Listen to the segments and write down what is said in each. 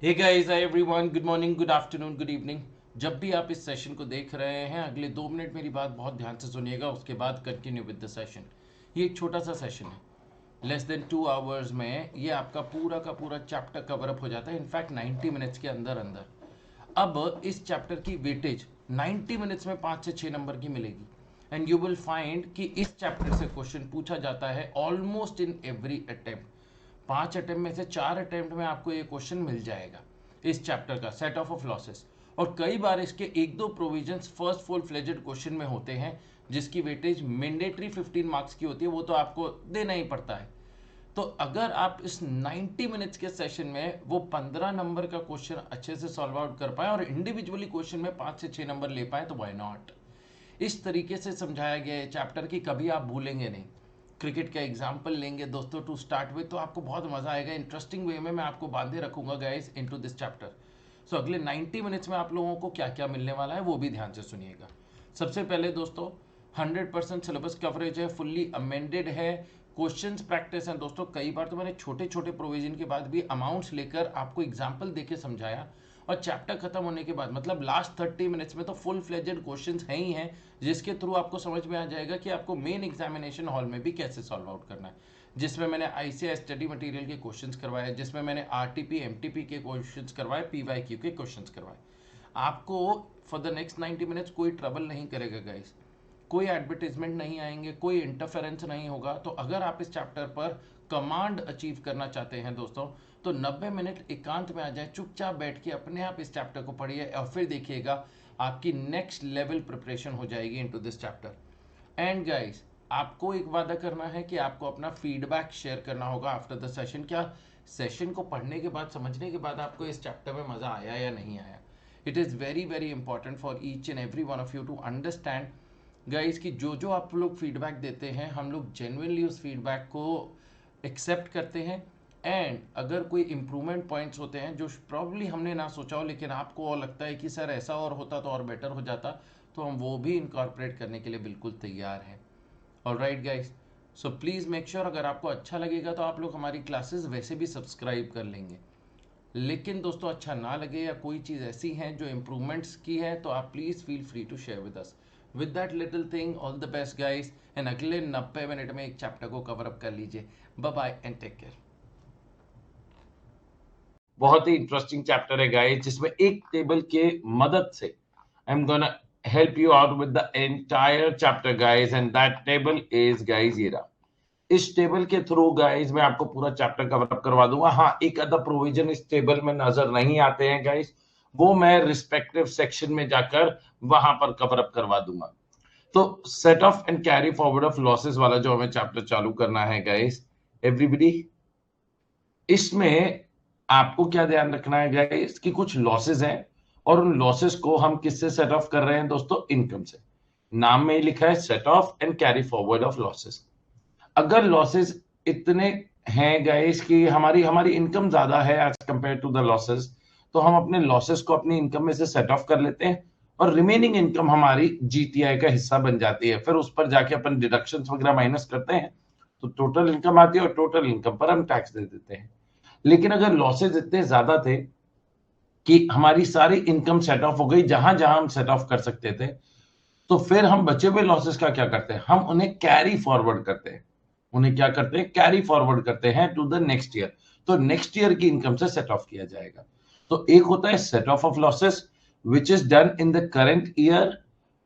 हे guys, hi everyone, good morning, good afternoon, good evening. जब भी आप इस सेशन को देख रहे हैं, अगले 2 मिनट मेरी बात बहुत ध्यान से सुनिएगा, उसके बाद कंटिन्यू विद द सेशन। ये एक छोटा सा सेशन है, लेस देन 2 आवर्स में ये आपका पूरा का पूरा चैप्टर कवर अप हो जाता है, इनफैक्ट 90 मिनट्स के अंदर अंदर। अब इस चैप्टर की वेटेज 90 मिनट्स में 5 से 6 नंबर की मिलेगी, एंड यू विल फाइंड कि इस चैप्टर से क्वेश्चन पूछा जाता है almost in every attempt. 5 attempt में से 4 अटेम्प्ट में आपको ये क्वेश्चन मिल जाएगा इस चैप्टर का, सेट ऑफ लॉसेस। और कई बार इसके एक दो provisions first full fledged question में होते हैं, जिसकी वेटेज मैंडेटरी 15 मार्क्स की होती है, वो तो आपको देना ही पड़ता है। तो अगर आप इस 90 मिनट्स के सेशन में वो 15 नंबर का क्वेश्चन अच्छे से सॉल्व आउट कर पाए और इंडिविजुअली क्वेश्चन में 5 से 6 नंबर ले पाए, तो व्हाई नॉट। इस तरीके से समझाया गया है चैप्टर की, कभी आप भूलेंगे नहीं। क्रिकेट का एग्जाम्पल लेंगे दोस्तों टू स्टार्ट विद, तो आपको बहुत मजा आएगा। इंटरेस्टिंग वे में मैं आपको बांधे रखूंगा गाइस इनटू दिस चैप्टर। सो अगले 90 मिनट्स में आप लोगों को क्या क्या मिलने वाला है वो भी ध्यान से सुनिएगा। सबसे पहले दोस्तों, 100% सिलेबस कवरेज है, फुल्ली अमेंडेड है, क्वेश्चंस प्रैक्टिस हैं दोस्तों। कई बार तो मैंने छोटे छोटे प्रोविजन के बाद भी अमाउंट्स लेकर आपको एग्जाम्पल देके समझाया, और चैप्टर खत्म होने के बाद मतलब लास्ट 30 मिनट्स में तो फुल फ्लेजेड क्वेश्चंस हैं ही हैं, जिसके थ्रू आपको समझ में आ जाएगा कि आपको मेन एग्जामिनेशन हॉल में भी कैसे सॉल्व आउट करना है। जिसमें मैंने आईसीआई स्टडी मटेरियल के क्वेश्चंस करवाए, जिसमें मैंने आरटीपी एमटीपी के क्वेश्चंस करवाए, पीवाईक्यू के क्वेश्चंस करवाए। आपको फॉर द नेक्स्ट 90 मिनट्स कोई ट्रबल नहीं करेगा गाइस, कोई एडवर्टीजमेंट नहीं आएंगे, कोई इंटरफेरेंस नहीं होगा। तो अगर आप इस चैप्टर पर कमांड अचीव करना चाहते हैं दोस्तों, तो 90 मिनट एकांत में आ जाए, चुपचाप बैठ के अपने आप इस चैप्टर को पढ़िए, और फिर देखिएगा आपकी नेक्स्ट लेवल प्रिपरेशन हो जाएगी into this chapter. And guys, आपको एक वादा करना है कि आपको अपना फीडबैक शेयर करना होगा आफ्टर द सेशन। क्या सेशन को पढ़ने के बाद, समझने के बाद आपको इस चैप्टर में मजा आया या नहीं आया? It is very very important for each and every one of you to understand guys कि जो जो आप लोग फीडबैक देते हैं, हम लोग जेन्युइनली उस फीडबैक को एक्सेप्ट करते हैं। एंड अगर कोई इम्प्रूवमेंट पॉइंट्स होते हैं जो प्रॉब्ली हमने ना सोचा हो, लेकिन आपको और लगता है कि सर ऐसा और होता तो और बेटर हो जाता, तो हम वो भी इनकॉर्पोरेट करने के लिए बिल्कुल तैयार हैं। Alright guys, so please make sure, अगर आपको अच्छा लगेगा तो आप लोग हमारी क्लासेस वैसे भी सब्सक्राइब कर लेंगे। लेकिन दोस्तों अच्छा ना लगे या कोई चीज़ ऐसी है जो इम्प्रूवमेंट्स की है, तो आप please feel free to share with us. With that little thing, all the best guys, and अगले 90 मिनट में एक चैप्टर को कवर अप कर लीजिए। Bye bye and take care. बहुत ही इंटरेस्टिंग चैप्टर है गाइस, जिसमें एक टेबल के मदद से I am gonna help you out with the entire chapter guys, and that table is guys ये रहा। इस टेबल के थ्रू गाइस मैं आपको पूरा चैप्टर कवर अप करवा दूंगा। हाँ, एक अदर प्रोविजन इस टेबल में नजर नहीं आते हैं गाइस, वो मैं रिस्पेक्टिव सेक्शन में जाकर वहां पर कवर अप करवा दूंगा। तो set off and carry forward of losses वाला जो हमें चैप्टर चालू करना है गाइस, एवरीबॉडी, इसमें आपको क्या ध्यान रखना है गाइस कि कुछ लॉसेस हैं, और उन लॉसेस को हम किससे सेट ऑफ कर रहे हैं दोस्तों? इनकम से। नाम में ही लिखा है set off and carry forward of losses. अगर लॉसेस इतने हैं गाइस कि हमारी हमारी इनकम ज्यादा है as compared to the losses, तो हम अपने लॉसेस को अपनी इनकम में से सेट ऑफ कर लेते हैं, और रिमेनिंग इनकम हमारी जीटीआई का हिस्सा बन जाती है। फिर उस पर जाके अपन डिडक्शंस वगैरह माइनस करते हैं, तो टोटल इनकम आती है, और टोटल इनकम पर हम टैक्स दे देते हैं। लेकिन अगर लॉसेज इतने ज्यादा थे कि हमारी सारी इनकम सेट ऑफ हो गई जहां जहां हम सेट ऑफ कर सकते थे, तो फिर हम बचे हुए लॉसेस का क्या करते हैं? हम उन्हें कैरी फॉरवर्ड करते हैं। उन्हें क्या करते हैं? कैरी फॉरवर्ड करते हैं टू द नेक्स्ट ईयर। तो नेक्स्ट ईयर की इनकम से सेट ऑफ किया जाएगा। तो एक होता है set off losses which is done in the current year.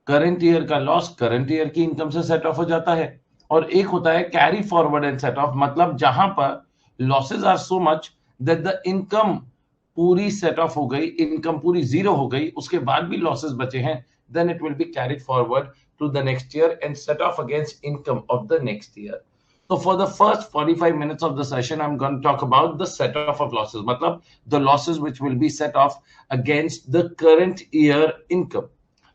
Current year का लॉस करंट ईयर की इनकम से सेट ऑफ हो जाता है। और एक होता है carry forward and set off, मतलब जहां पर losses are so much that the income पूरी सेट ऑफ हो गई, इनकम पूरी जीरो हो गई, उसके बाद भी लॉसेस बचे हैं, then it will be carried forward to the next year and set off against income of the next year. So for the first 45 minutes of the session, I'm going to talk about the set off of losses, मतलब the losses which will be set off against the current year income.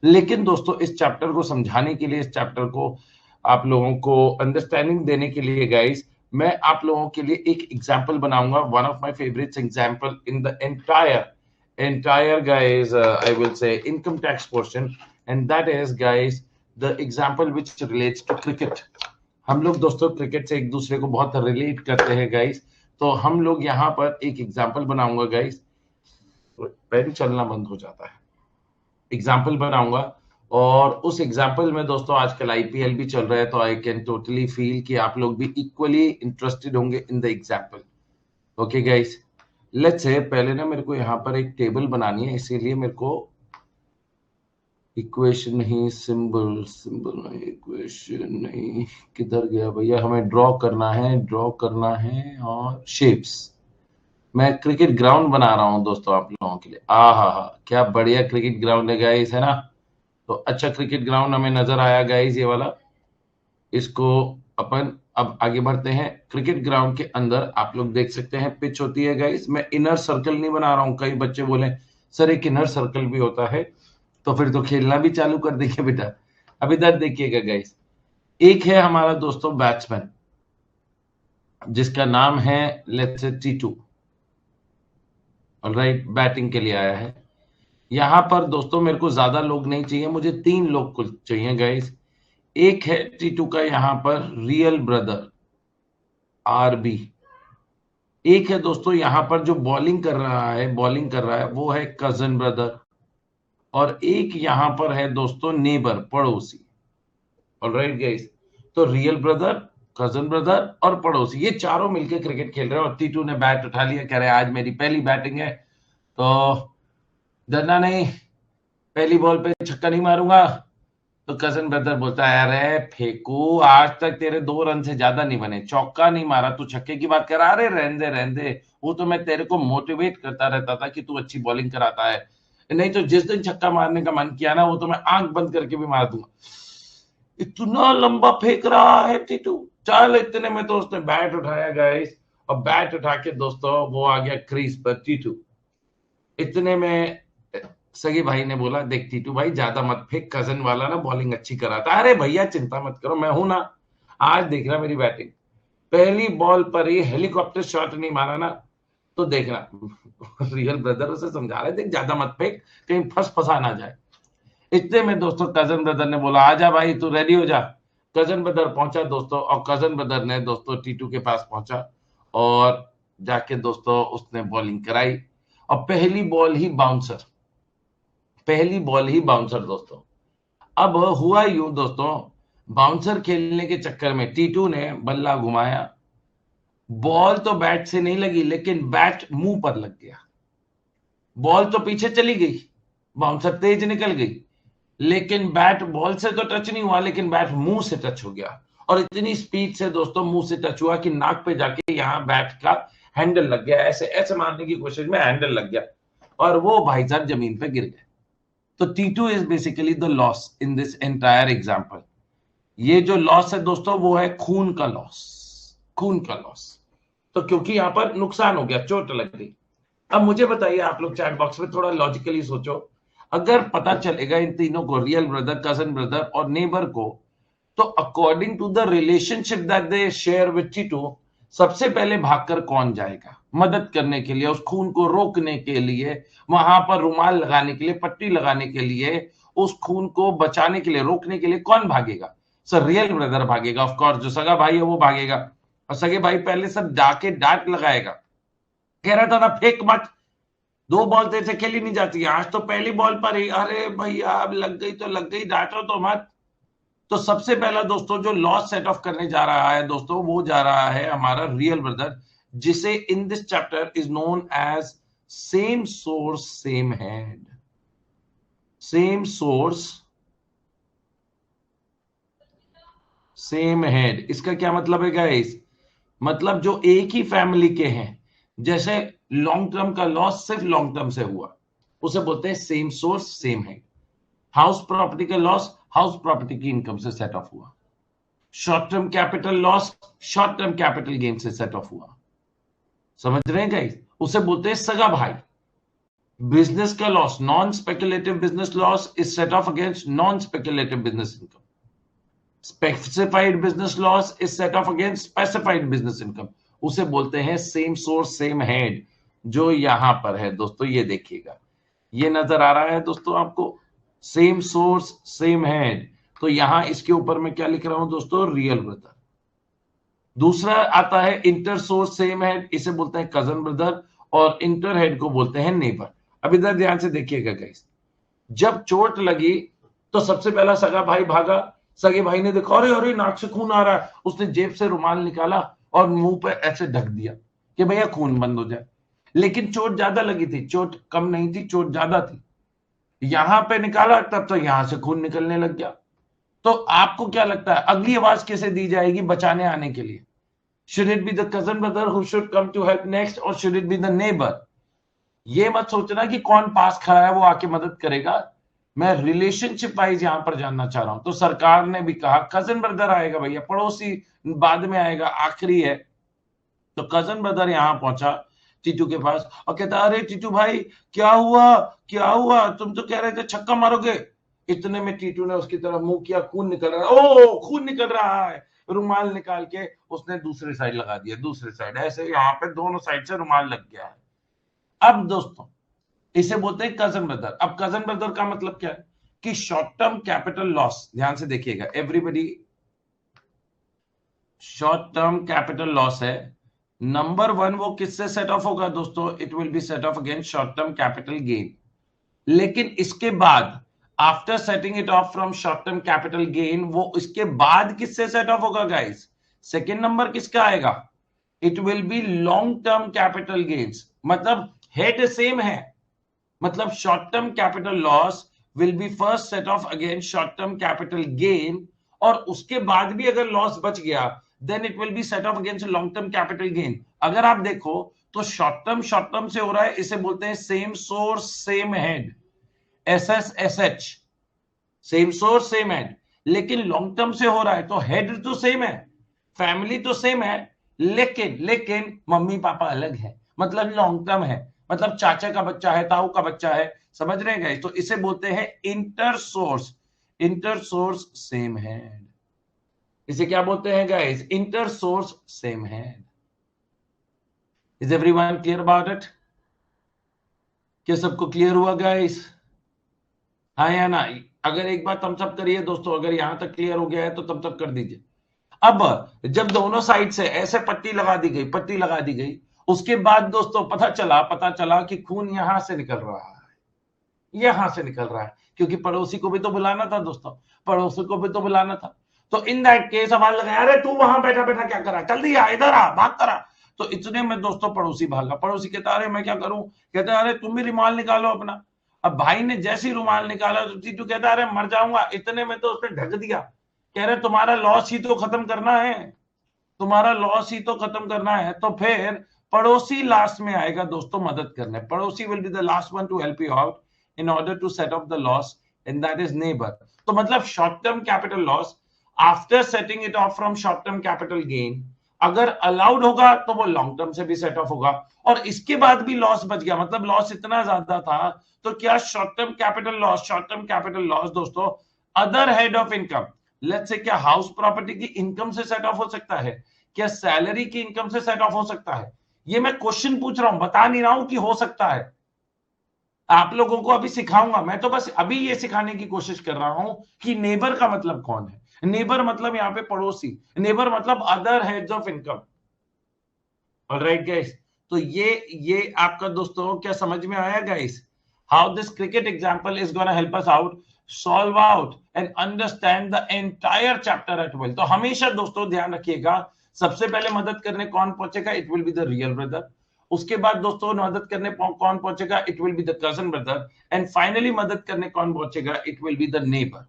लेकिन दोस्तों इस chapter को समझाने के लिए, इस chapter को आप लोगों को अंडरस्टैंडिंग देने के लिए गाइस, मैं आप लोगों के लिए एक एग्जांपल बनाऊंगा, one of my favourite example in the entire guys, I will say income tax portion, and that is guys the example which relates to cricket. हम लोग दोस्तों क्रिकेट से एक दूसरे को बहुत रिलेट करते हैं गाइस, तो हम लोग यहाँ पर एक एग्जांपल बनाऊंगा गाइस, पेन चलना बंद हो जाता है। एग्जाम्पल बनाऊंगा और उस एग्जाम्पल में दोस्तों आजकल आईपीएल भी चल रहा है, तो आई कैन टोटली फील कि आप लोग भी इक्वली इंटरेस्टेड होंगे in the example. Okay guys, let's say पहले ना मेरे को यहाँ पर एक टेबल बनानी है, इसीलिए मेरे को इक्वेशन नहीं, सिंबल सिंबल नहीं, इक्वेशन नहीं, किधर गया भैया, हमें ड्रॉ करना है, ड्रॉ करना है और शेप्स। मैं क्रिकेट ग्राउंड बना रहा हूं दोस्तों आप लोगों के लिए। हा क्या बढ़िया क्रिकेट ग्राउंड है गाइस, है ना। तो अच्छा क्रिकेट ग्राउंड हमें नजर आया गाइस, ये वाला। इसको अपन अब आगे बढ़ते हैं। क्रिकेट ग्राउंड के अंदर आप लोग देख सकते हैं पिच होती है गाइस। मैं इनर सर्कल नहीं बना रहा हूं, कई बच्चे बोले सर एक इनर सर्कल भी होता है, तो फिर तो खेलना भी चालू कर देंगे बेटा। अब इधर देखिएगा गाइस, एक है हमारा दोस्तों बैट्समैन जिसका नाम है let's say Titu. Alright, batting के लिए आया है। यहां पर दोस्तों मेरे को ज्यादा लोग नहीं चाहिए, मुझे 3 लोग कुल चाहिए गाइस। एक है टीटू का यहां पर रियल ब्रदर आरबी। एक है दोस्तों यहां पर जो बॉलिंग कर रहा है, बॉलिंग कर रहा है, वो है कजन ब्रदर। और एक यहां पर है दोस्तों नेबर, पड़ोसी। ऑलराइट गाइस, तो रियल ब्रदर, कजन ब्रदर और पड़ोसी, ये चारों मिलकर क्रिकेट खेल रहे हैं। और टीटू ने बैट उठा लिया, कह रहे आज मेरी पहली बैटिंग है, तो डरना नहीं, पहली बॉल पे छक्का नहीं मारूंगा। तो कजन ब्रदर बोलता है अरे फेंकू, आज तक तेरे 2 रन से ज्यादा नहीं बने, चौका नहीं मारा, तू छक्के की बात कर रहा। अरे रहने दे, वो तो मैं तेरे को मोटिवेट करता रहता था कि तू अच्छी बॉलिंग कराता है, नहीं तो जिस दिन छक्का मारने का मन किया ना, वो तो मैं आंख बंद करके भी मार दूंगा। इतना लंबा फेंक रहा है टीटू। चल, इतने में तो उसने बैट उठाया गाइस, और बैट उठा के दोस्तों वो आ गया क्रीज पर टीटू। इतने में सगे भाई ने बोला देख टीटू भाई ज्यादा मत फेंक, कजन वाला ना बॉलिंग अच्छी कराता। अरे भैया चिंता मत करो, मैं हूं ना, आज देख रहा मेरी बैटिंग। पहली बॉल पर ही हेलीकॉप्टर शॉट नहीं मारा ना, तो देखना। रियल ब्रदर उसे समझा रहे देख ज्यादा मत फेंक, कहीं फंसा ना जाए। इतने में दोस्तों कजन ब्रदर ने बोला आजा भाई तू रेडी हो जा। कजन ब्रदर पहुंचा दोस्तों, और कजन ब्रदर ने दोस्तों टीटू के पास पहुंचा और जाके दोस्तों उसने बॉलिंग कराई, और पहली बॉल ही बाउंसर, पहली बॉल ही बाउंसर दोस्तों। अब हुआ यूं दोस्तों, बाउंसर खेलने के चक्कर में टीटू ने बल्ला घुमाया, बॉल तो बैट से नहीं लगी, लेकिन बैट मुंह पर लग गया। बॉल तो पीछे चली गई, बाउंसर तेज निकल गई, लेकिन बैट बॉल से तो टच नहीं हुआ, लेकिन बैट मुंह से टच हो गया। और इतनी स्पीड से दोस्तों मुंह से टच हुआ कि नाक पे जाके यहां बैट का हैंडल लग गया। ऐसे ऐसे मारने की कोशिश में हैंडल लग गया, और वो भाई साहब जमीन पे गिर गए। तो T2 is basically the loss in this entire example। ये जो लॉस है दोस्तों वो है खून का लॉस, खून का लॉस। तो क्योंकि यहां पर नुकसान हो गया, चोट लग गई। अब मुझे बताइए आप लोग चैट बॉक्स में थोड़ा लॉजिकली सोचो, अगर पता चलेगा इन तीनों को, रियल ब्रदर, कजन ब्रदर और नेबर को, तो according to the relationship that they share with Titu, सबसे पहले भागकर कौन जाएगा मदद करने के लिए, उस खून को रोकने के लिए, वहां पर रुमाल लगाने के लिए, पट्टी लगाने के लिए, उस खून को बचाने के लिए, रोकने के लिए कौन भागेगा? सर रियल ब्रदर भागेगा, ऑफ कोर्स, जो सगा भाई है वो भागेगा। और सगे भाई पहले सब जाके डांट लगाएगा, कह रहा था ना फेंक मत, 2 बॉल तेरे से खेली नहीं जाती है, आज तो पहली बॉल पर ही, अरे भैया अब लग गई तो लग गई, डांटो तो मत। तो सबसे पहला दोस्तों जो लॉस सेट ऑफ करने जा रहा है दोस्तों, वो जा रहा है हमारा रियल ब्रदर, जिसे in this chapter is known as same source same head. Same source same head, इसका क्या मतलब है गाइस? मतलब जो एक ही फैमिली के हैं, जैसे लॉन्ग टर्म का लॉस सिर्फ लॉन्ग टर्म से हुआ, उसे बोलते हैं same source same head. House property का लॉस हाउस प्रॉपर्टी की इनकम से सेट ऑफ हुआ। Short term capital loss short term capital gain से सेट ऑफ हुआ। समझ रहे हैं गाइस? उसे बोलते हैं सगा भाई। बिजनेस का loss, non speculative business loss is set off against non speculative business income. Specified business loss is set off against specified business income. उसे बोलते हैं सेम सोर्स सेम हेड, जो यहां पर है दोस्तों, ये देखिएगा, ये नजर आ रहा है दोस्तों आपको, सेम सोर्स सेम हेड। तो यहां इसके ऊपर मैं क्या लिख रहा हूं दोस्तों? Real brother. दूसरा आता है इंटर सोर्स सेम हेड, इसे बोलते हैं कजन ब्रदर, और इंटर हेड को बोलते हैं नेबर। अब इधर ध्यान से देखिएगा गाइस, जब चोट लगी तो सबसे पहला सगा भाई भागा, सगे भाई ने देखा अरे अरे नाक से खून आ रहा है, उसने जेब से रुमाल निकाला और मुंह पे ऐसे ढक दिया कि भैया खून बंद हो जाए। लेकिन चोट ज्यादा लगी थी, चोट कम नहीं थी, चोट ज्यादा थी। यहां पे निकाला तब तो यहां से खून निकलने लग गया। तो आपको क्या लगता है अगली आवाज कैसे दी जाएगी बचाने आने के लिए? Should it be the cousin brother who should come to help next, और should it be the neighbour? ये मत सोचना कि कौन पास खड़ा है वो आके मदद करेगा। मैं रिलेशनशिप वाइज यहां पर जानना चाह रहा हूं। तो सरकार ने भी कहा कजन ब्रदर आएगा भैया, पड़ोसी बाद में आएगा, आखिरी है। तो कजन ब्रदर यहां पहुंचा टीटू के पास और कहता अरे टीटू भाई क्या हुआ, क्या हुआ, तुम तो कह रहे थे छक्का मारोगे। इतने में टीटू ने उसकी तरफ मुंह किया, खून निकल रहा है, ओ खून निकल रहा है। रुमाल निकाल के उसने दूसरी साइड लगा दिया, दूसरी साइड, ऐसे यहाँ पे दोनों साइड से रुमाल लग गया है। अब दोस्तों इसे बोलते हैं कजन ब्रदर। अब कजन ब्रदर का मतलब क्या है कि शॉर्ट टर्म कैपिटल लॉस, ध्यान से देखिएगा everybody, short term capital loss है नंबर वन। वो किससे सेट ऑफ होगा दोस्तों? It will be set off against short term capital gain. लेकिन इसके बाद after setting it off from short term capital gain, वो इसके बाद किससे सेट ऑफ होगा गाइस? सेकेंड नंबर किसका आएगा? It will B long term capital gains. मतलब हेड सेम है, मतलब short term capital loss will B first set off against short term capital gain, और उसके बाद भी अगर लॉस बच गया then it will be set off against long term capital gain. अगर आप देखो तो शॉर्ट टर्म से हो रहा है, इसे बोलते हैं same source same head, SSSH, same source same head. लेकिन लॉन्ग टर्म से हो रहा है तो हेड तो सेम है, फैमिली तो सेम है, लेकिन लेकिन मम्मी पापा अलग है, मतलब लॉन्ग टर्म है, मतलब चाचा का बच्चा है, ताऊ का बच्चा है। समझ रहे हैं गाइस? तो इसे बोलते हैं इंटर सोर्स सेम हेड। इसे क्या बोलते हैं guys? Inter source same head. Is everyone clear about it? क्या सबको क्लियर हुआ गाइस? हाँ या ना? अगर एक बात थम्स अप करिए दोस्तों, अगर यहां तक क्लियर हो गया है तो थम्स अप कर दीजिए। अब जब दोनों साइड से ऐसे पट्टी लगा दी गई, पट्टी लगा दी गई, उसके बाद दोस्तों पता चला कि खून यहां से निकल रहा है, यहां से निकल रहा है, क्योंकि पड़ोसी को भी तो बुलाना था दोस्तों, पड़ोसी को भी तो बुलाना था। तो इन दैट केस आवाज लगाया, अरे तू वहां बैठा बैठा क्या कर रहा है, जल्दी आ, इधर आ, भाग करा। तो इतने में दोस्तों पड़ोसी भागा। पड़ोसी कहता अरे मैं क्या करूं? कहता अरे तुम भी रुमाल निकालो अपना। अब भाई ने जैसे ही रुमाल निकाला तो टीटू कहता अरे मर जाऊंगा। इतने में तो उसने ढक दिया। कह रहे तुम्हारा लॉस ही तो खत्म करना है, तुम्हारा लॉस ही तो खत्म करना है। तो फिर पड़ोसी लास्ट में आएगा दोस्तों मदद करने। पड़ोसी will be the last one to help you out in order to set off the loss, and that is neighbour. तो मतलब short term capital loss after setting it off from short term capital gain, अगर allowed होगा तो वो long term से भी set off होगा, और इसके बाद भी लॉस बच गया, मतलब लॉस इतना ज्यादा था, तो क्या शॉर्ट टर्म कैपिटल लॉस दोस्तों other head of income, let's say क्या हाउस प्रॉपर्टी की इनकम से सेट ऑफ हो सकता है? क्या सैलरी की इनकम से सेट ऑफ हो सकता है? ये मैं क्वेश्चन पूछ रहा हूं, बता नहीं रहा हूं कि हो सकता है। आप लोगों को अभी सिखाऊंगा, मैं तो बस अभी ये सिखाने की कोशिश कर रहा हूं कि नेबर का मतलब कौन है। नेबर मतलब यहां पे पड़ोसी, नेबर मतलब other heads of income. Alright guys, तो ये आपका दोस्तों क्या समझ में आया guys? How this cricket example is gonna help us out solve out and understand the entire chapter at well. तो हमेशा दोस्तों ध्यान रखिएगा, सबसे पहले मदद करने कौन पहुंचेगा? It will be the real brother. उसके बाद दोस्तों मदद करने कौन पहुंचेगा? It will be the cousin brother. And finally मदद करने कौन पहुंचेगा? It will be the neighbour,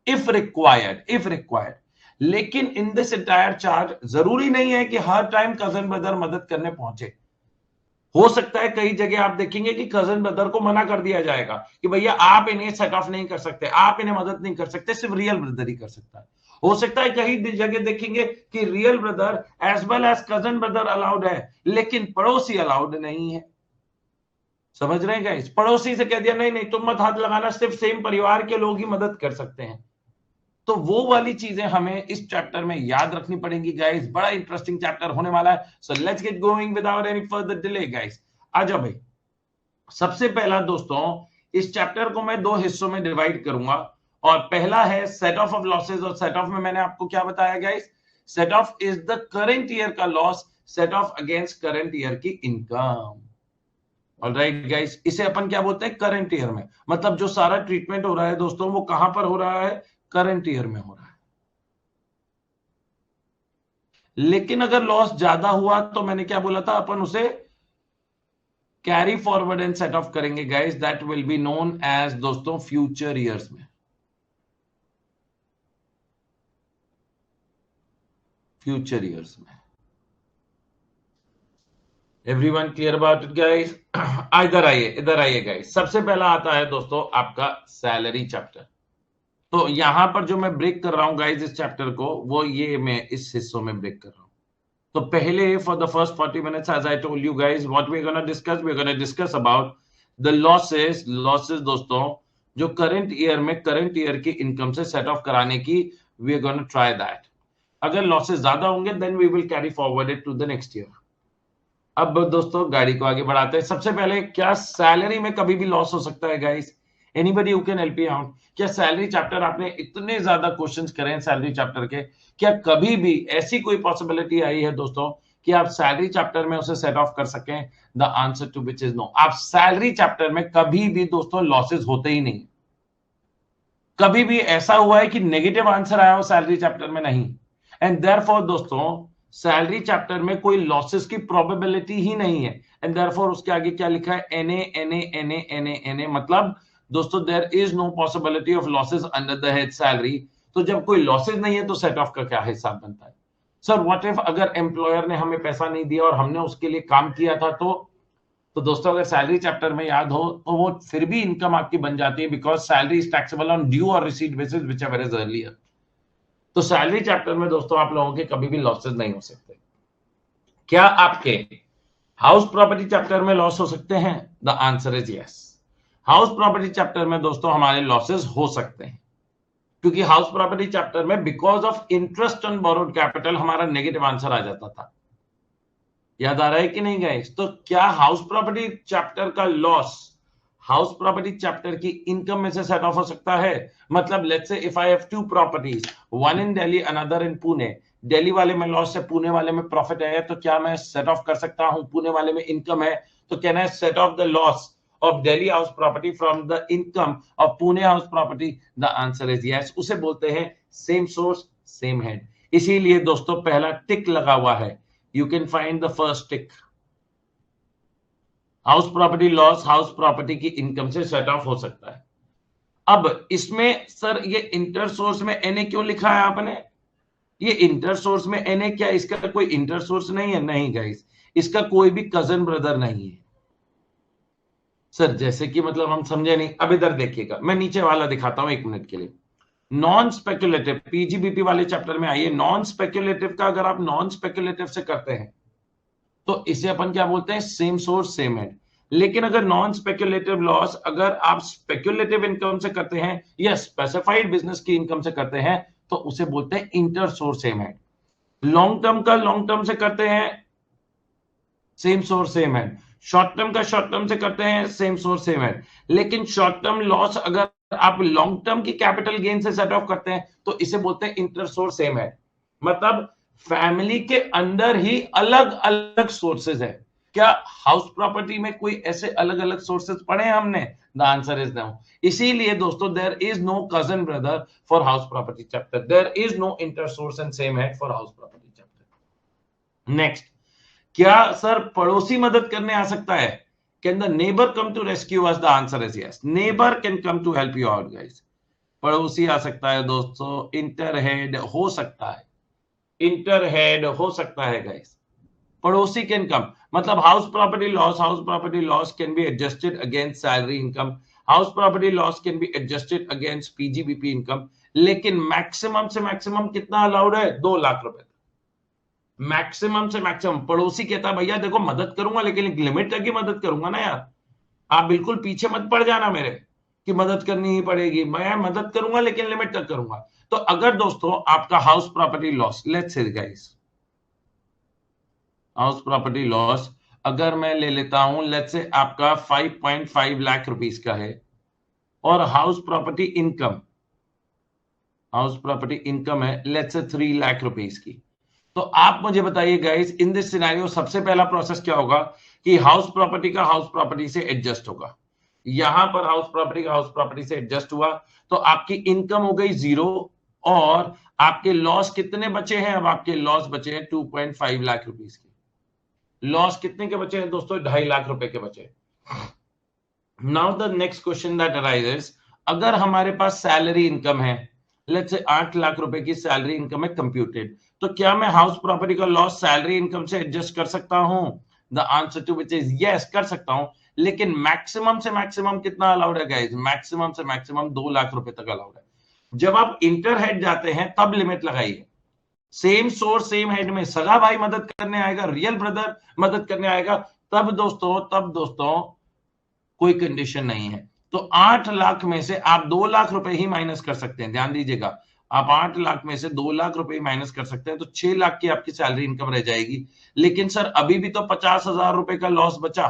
if required. लेकिन इन दिस एंटायर चार्ट जरूरी नहीं है कि हर टाइम कजन ब्रदर मदद करने पहुंचे। हो सकता है कई जगह आप देखेंगे कि कजन ब्रदर को मना कर दिया जाएगा कि भैया आप इन्हें सेट ऑफ नहीं कर सकते, आप इन्हें मदद नहीं कर सकते, सिर्फ रियल ब्रदर ही कर सकता है। हो सकता है कई जगह देखेंगे कि real brother as well as cousin brother allowed है, लेकिन पड़ोसी अलाउड नहीं है। समझ रहे हैं गाइस? पड़ोसी से कह दिया नहीं नहीं तुम मत हाथ लगाना, सिर्फ सेम परिवार के लोग ही मदद कर सकते हैं। तो वो वाली चीजें हमें इस चैप्टर में याद रखनी पड़ेंगी गाइस। बड़ा इंटरेस्टिंग चैप्टर होने वाला है। So let's get going without any further delay guys. आ जाओ भाई। सबसे पहला दोस्तों इस चैप्टर को मैं दो हिस्सों में डिवाइड करूंगा, और पहला है सेट ऑफ लॉसेस। और सेट ऑफ में मैंने आपको क्या बताया guys? Set off is the current year का loss set off against current year की इनकम। ऑलराइट गाइस, इसे अपन क्या बोलते हैं, करंट ईयर में। मतलब जो सारा ट्रीटमेंट हो रहा है दोस्तों वो कहां पर हो रहा है, करंट ईयर में हो रहा है। लेकिन अगर लॉस ज्यादा हुआ तो मैंने क्या बोला था, अपन उसे carry forward and set off करेंगे guys, that will be known as दोस्तों फ्यूचर ईयर्स में, फ्यूचर ईयर्स में। Everyone clear about it guys? इधर आइए गाइस। सबसे पहला आता है दोस्तों आपका सैलरी चैप्टर। तो यहां पर जो मैं ब्रेक कर रहा हूं गाइस इस चैप्टर को, वो ये मैं इस हिस्सों में ब्रेक कर रहा हूं। तो पहले for the first 40 minutes as I told you guys what we are gonna discuss, we are gonna discuss about the losses दोस्तों जो करंट ईयर में करंट ईयर की इनकम से सेट ऑफ कराने की, we are gonna try that. अगर losses ज्यादा होंगे then we will carry forward it to the next year. अब दोस्तों गाड़ी को आगे बढ़ाते हैं। सबसे पहले, क्या सैलरी में कभी भी लॉस हो सकता है guys? Anybody who can help me out? क्या सैलरी चैप्टर, आपने इतने ज्यादा क्वेश्चंस करे हैं सैलरी चैप्टर के, क्या कभी भी ऐसी कोई पॉसिबिलिटी आई है दोस्तों कि आप सैलरी चैप्टर में उसे सेट ऑफ कर सकें? The answer to which is no. आप सैलरी चैप्टर में कभी भी दोस्तों लॉसेस होते ही नहीं। कभी भी ऐसा हुआ है कि नेगेटिव आंसर आया हो सैलरी चैप्टर में? नहीं। एंड देयरफॉर दोस्तों सैलरी चैप्टर में कोई लॉसेस की प्रोबेबिलिटी ही नहीं है। एंड देयरफॉर उसके आगे क्या लिखा है, NA NA NA NA NA, मतलब दोस्तों there is no possibility of losses under the head salary. तो जब कोई लॉसेस नहीं है तो सेट ऑफ का क्या हिसाब बनता है? सर व्हाट इफ अगर एम्प्लॉयर ने हमें पैसा नहीं दिया और हमने उसके लिए काम किया था, तो दोस्तों अगर सैलरी चैप्टर में याद हो तो वो फिर भी इनकम आपकी बन जाती है, because salary is taxable on due और receipt basis whichever is earlier. तो सैलरी चैप्टर में दोस्तों आप लोगों के कभी भी लॉसेस नहीं हो सकते। क्या आपके हाउस प्रॉपर्टी चैप्टर में लॉस हो सकते हैं? The answer is yes. House property chapter में दोस्तों हमारे लॉसेस हो सकते हैं, क्योंकि हाउस प्रॉपर्टी चैप्टर में because of interest on borrowed capital हमारा नेगेटिव आंसर आ जाता था। याद आ रहा है कि नहीं गाइस? तो क्या हाउस प्रॉपर्टी चैप्टर का लॉस हाउस प्रॉपर्टी चैप्टर की इनकम में से सेट ऑफ हो सकता है? मतलब let's say if I have two properties, one in Delhi another in Pune, Delhi वाले में लॉस है, पुणे वाले में प्रॉफिट है, तो क्या मैं सेट ऑफ कर सकता हूं? पुणे वाले में इनकम है तो can I set off the loss of Delhi house property from the income of Pune house property? The answer is yes. उसे बोलते हैं सेम सोर्स सेम हेड। इसीलिए दोस्तों पहला टिक लगा हुआ है, you can find the first tick। House property loss house property की इनकम से सेट ऑफ हो सकता है। अब इसमें सर ये इंटर सोर्स में एनए क्यों लिखा है आपने? ये इंटर सोर्स में एनए क्या, इसका कोई इंटर सोर्स नहीं है? नहीं गाइस, इसका कोई भी कजन ब्रदर नहीं है। सर जैसे कि मतलब हम समझे नहीं। अब इधर देखिएगा, मैं नीचे वाला दिखाता हूं एक मिनट के लिए। नॉन स्पेक्युलेटिव, पीजीबीपी वाले चैप्टर में आइए। नॉन स्पेक्युलेटिव का अगर आप नॉन स्पेक्युलेटिव से करते हैं तो इसे अपन क्या बोलते हैं, सेम सोर्स सेम हेड। लेकिन अगर नॉन स्पेक्युलेटिव लॉस अगर आप स्पेक्युलेटिव इनकम से करते हैं या स्पेसिफाइड बिजनेस की इनकम से करते हैं तो उसे बोलते हैं inter source same head. Long term का लॉन्ग टर्म से करते हैं same source same head, short term का शॉर्ट टर्म से करते हैं सेम सोर्स सेम हेड। लेकिन शॉर्ट टर्म लॉस अगर आप लॉन्ग टर्म की कैपिटल गेन से सेट ऑफ करते हैं तो इसे बोलते हैं इंटर सोर्स सेम हेड। मतलब फैमिली के अंदर ही अलग अलग सोर्सेज है। क्या हाउस प्रॉपर्टी में कोई ऐसे अलग अलग सोर्सेज पढ़े हैं हमने? The answer is no. इसीलिए दोस्तों there is no cousin brother for house property chapter, there is no inter source and same head for house property chapter. Next, क्या सर पड़ोसी मदद करने आ सकता है? Can the neighbour come to rescue us? The answer is yes, neighbour can come to help you out guys. पड़ोसी आ सकता है दोस्तों, इंटर हेड हो सकता है, इंटर हेड हो सकता है गाइस। पड़ोसी कैन कम, मतलब house property loss can be adjusted against salary income, house property loss can be adjusted against PGBP income. लेकिन मैक्सिमम से मैक्सिमम कितना अलाउड है? 2 लाख रुपए। मैक्सिमम से मैक्सिमम। पड़ोसी कहता है भैया देखो मदद करूंगा लेकिन एक लिमिट तक ही मदद करूंगा ना यार, आप बिल्कुल पीछे मत पड़ जाना मेरे कि मदद करनी ही पड़ेगी, मैं मदद करूंगा लेकिन लिमिट तक करूंगा। तो अगर दोस्तों आपका house property loss, let's say guys house property loss अगर मैं ले लेता हूं, लेट्स से आपका 5.5 लाख रुपीस का है और हाउस प्रॉपर्टी इनकम है लेट्स से 3 लाख रुपीस की, तो आप मुझे बताइए गाइस इन दिस सिनेरियो सबसे पहला प्रोसेस क्या होगा कि हाउस प्रॉपर्टी का हाउस प्रॉपर्टी से एडजस्ट होगा। यहां पर हाउस प्रॉपर्टी का हाउस प्रॉपर्टी से एडजस्ट हुआ तो आपकी इनकम हो गई 0 और आपके लॉस कितने बचे हैं? अब आपके लॉस बचे हैं 2.5 लाख रुपीस के। लॉस कितने के बचे हैं दोस्तों? 2.5 लाख रुपए के बचे। Now the next question that arises, अगर हमारे पास सैलरी इनकम है, लेट्स से 8 लाख रुपए की सैलरी इनकम है कंप्यूटेड, तो क्या मैं हाउस प्रॉपर्टी का लॉस सैलरी इनकम से एडजस्ट कर सकता हूं? The answer to which is yes, कर सकता हूं, लेकिन मैक्सिमम से मैक्सिमम कितना अलाउड है गाइस? मैक्सिमम से मैक्सिमम 2 लाख रुपए तक अलाउड है। जब आप इंटर हेड जाते हैं तब लिमिट लगाइए। सेम सोर्स सेम हेड में सगा भाई मदद करने आएगा, रियल ब्रदर मदद करने आएगा, तब दोस्तों कोई कंडीशन नहीं है। तो 8 लाख में से आप 2 लाख रुपए ही माइनस कर सकते हैं। ध्यान दीजिएगा, आप 8 लाख में से 2 लाख रुपए ही माइनस कर सकते हैं, तो 6 लाख की आपकी सैलरी इनकम रह जाएगी। लेकिन सर अभी भी तो 50,000 रुपए का लॉस बचा,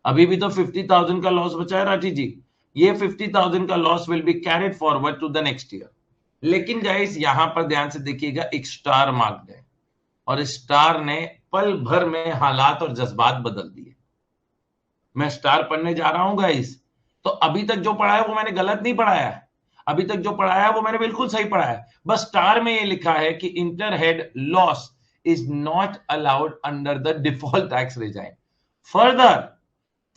अभी भी तो 50,000 का लॉस बचा है राठी जी। ये 50,000 का loss will be carried forward to the next year. लेकिन गाइस यहां पर ध्यान से देखिएगा, एक स्टार मार्क्ड है और स्टार ने पल भर में हालात और जज्बात बदल दिए। मैं स्टार पढ़ने जा रहा हूं गाइस, तो अभी तक जो पढ़ा है वो मैंने गलत नहीं पढ़ाया है, अभी तक जो पढ़ाया है वो मैंने बिल्कुल सही पढ़ा है। बस स्टार में ये लिखा है कि inter head loss is not allowed under the default tax regime.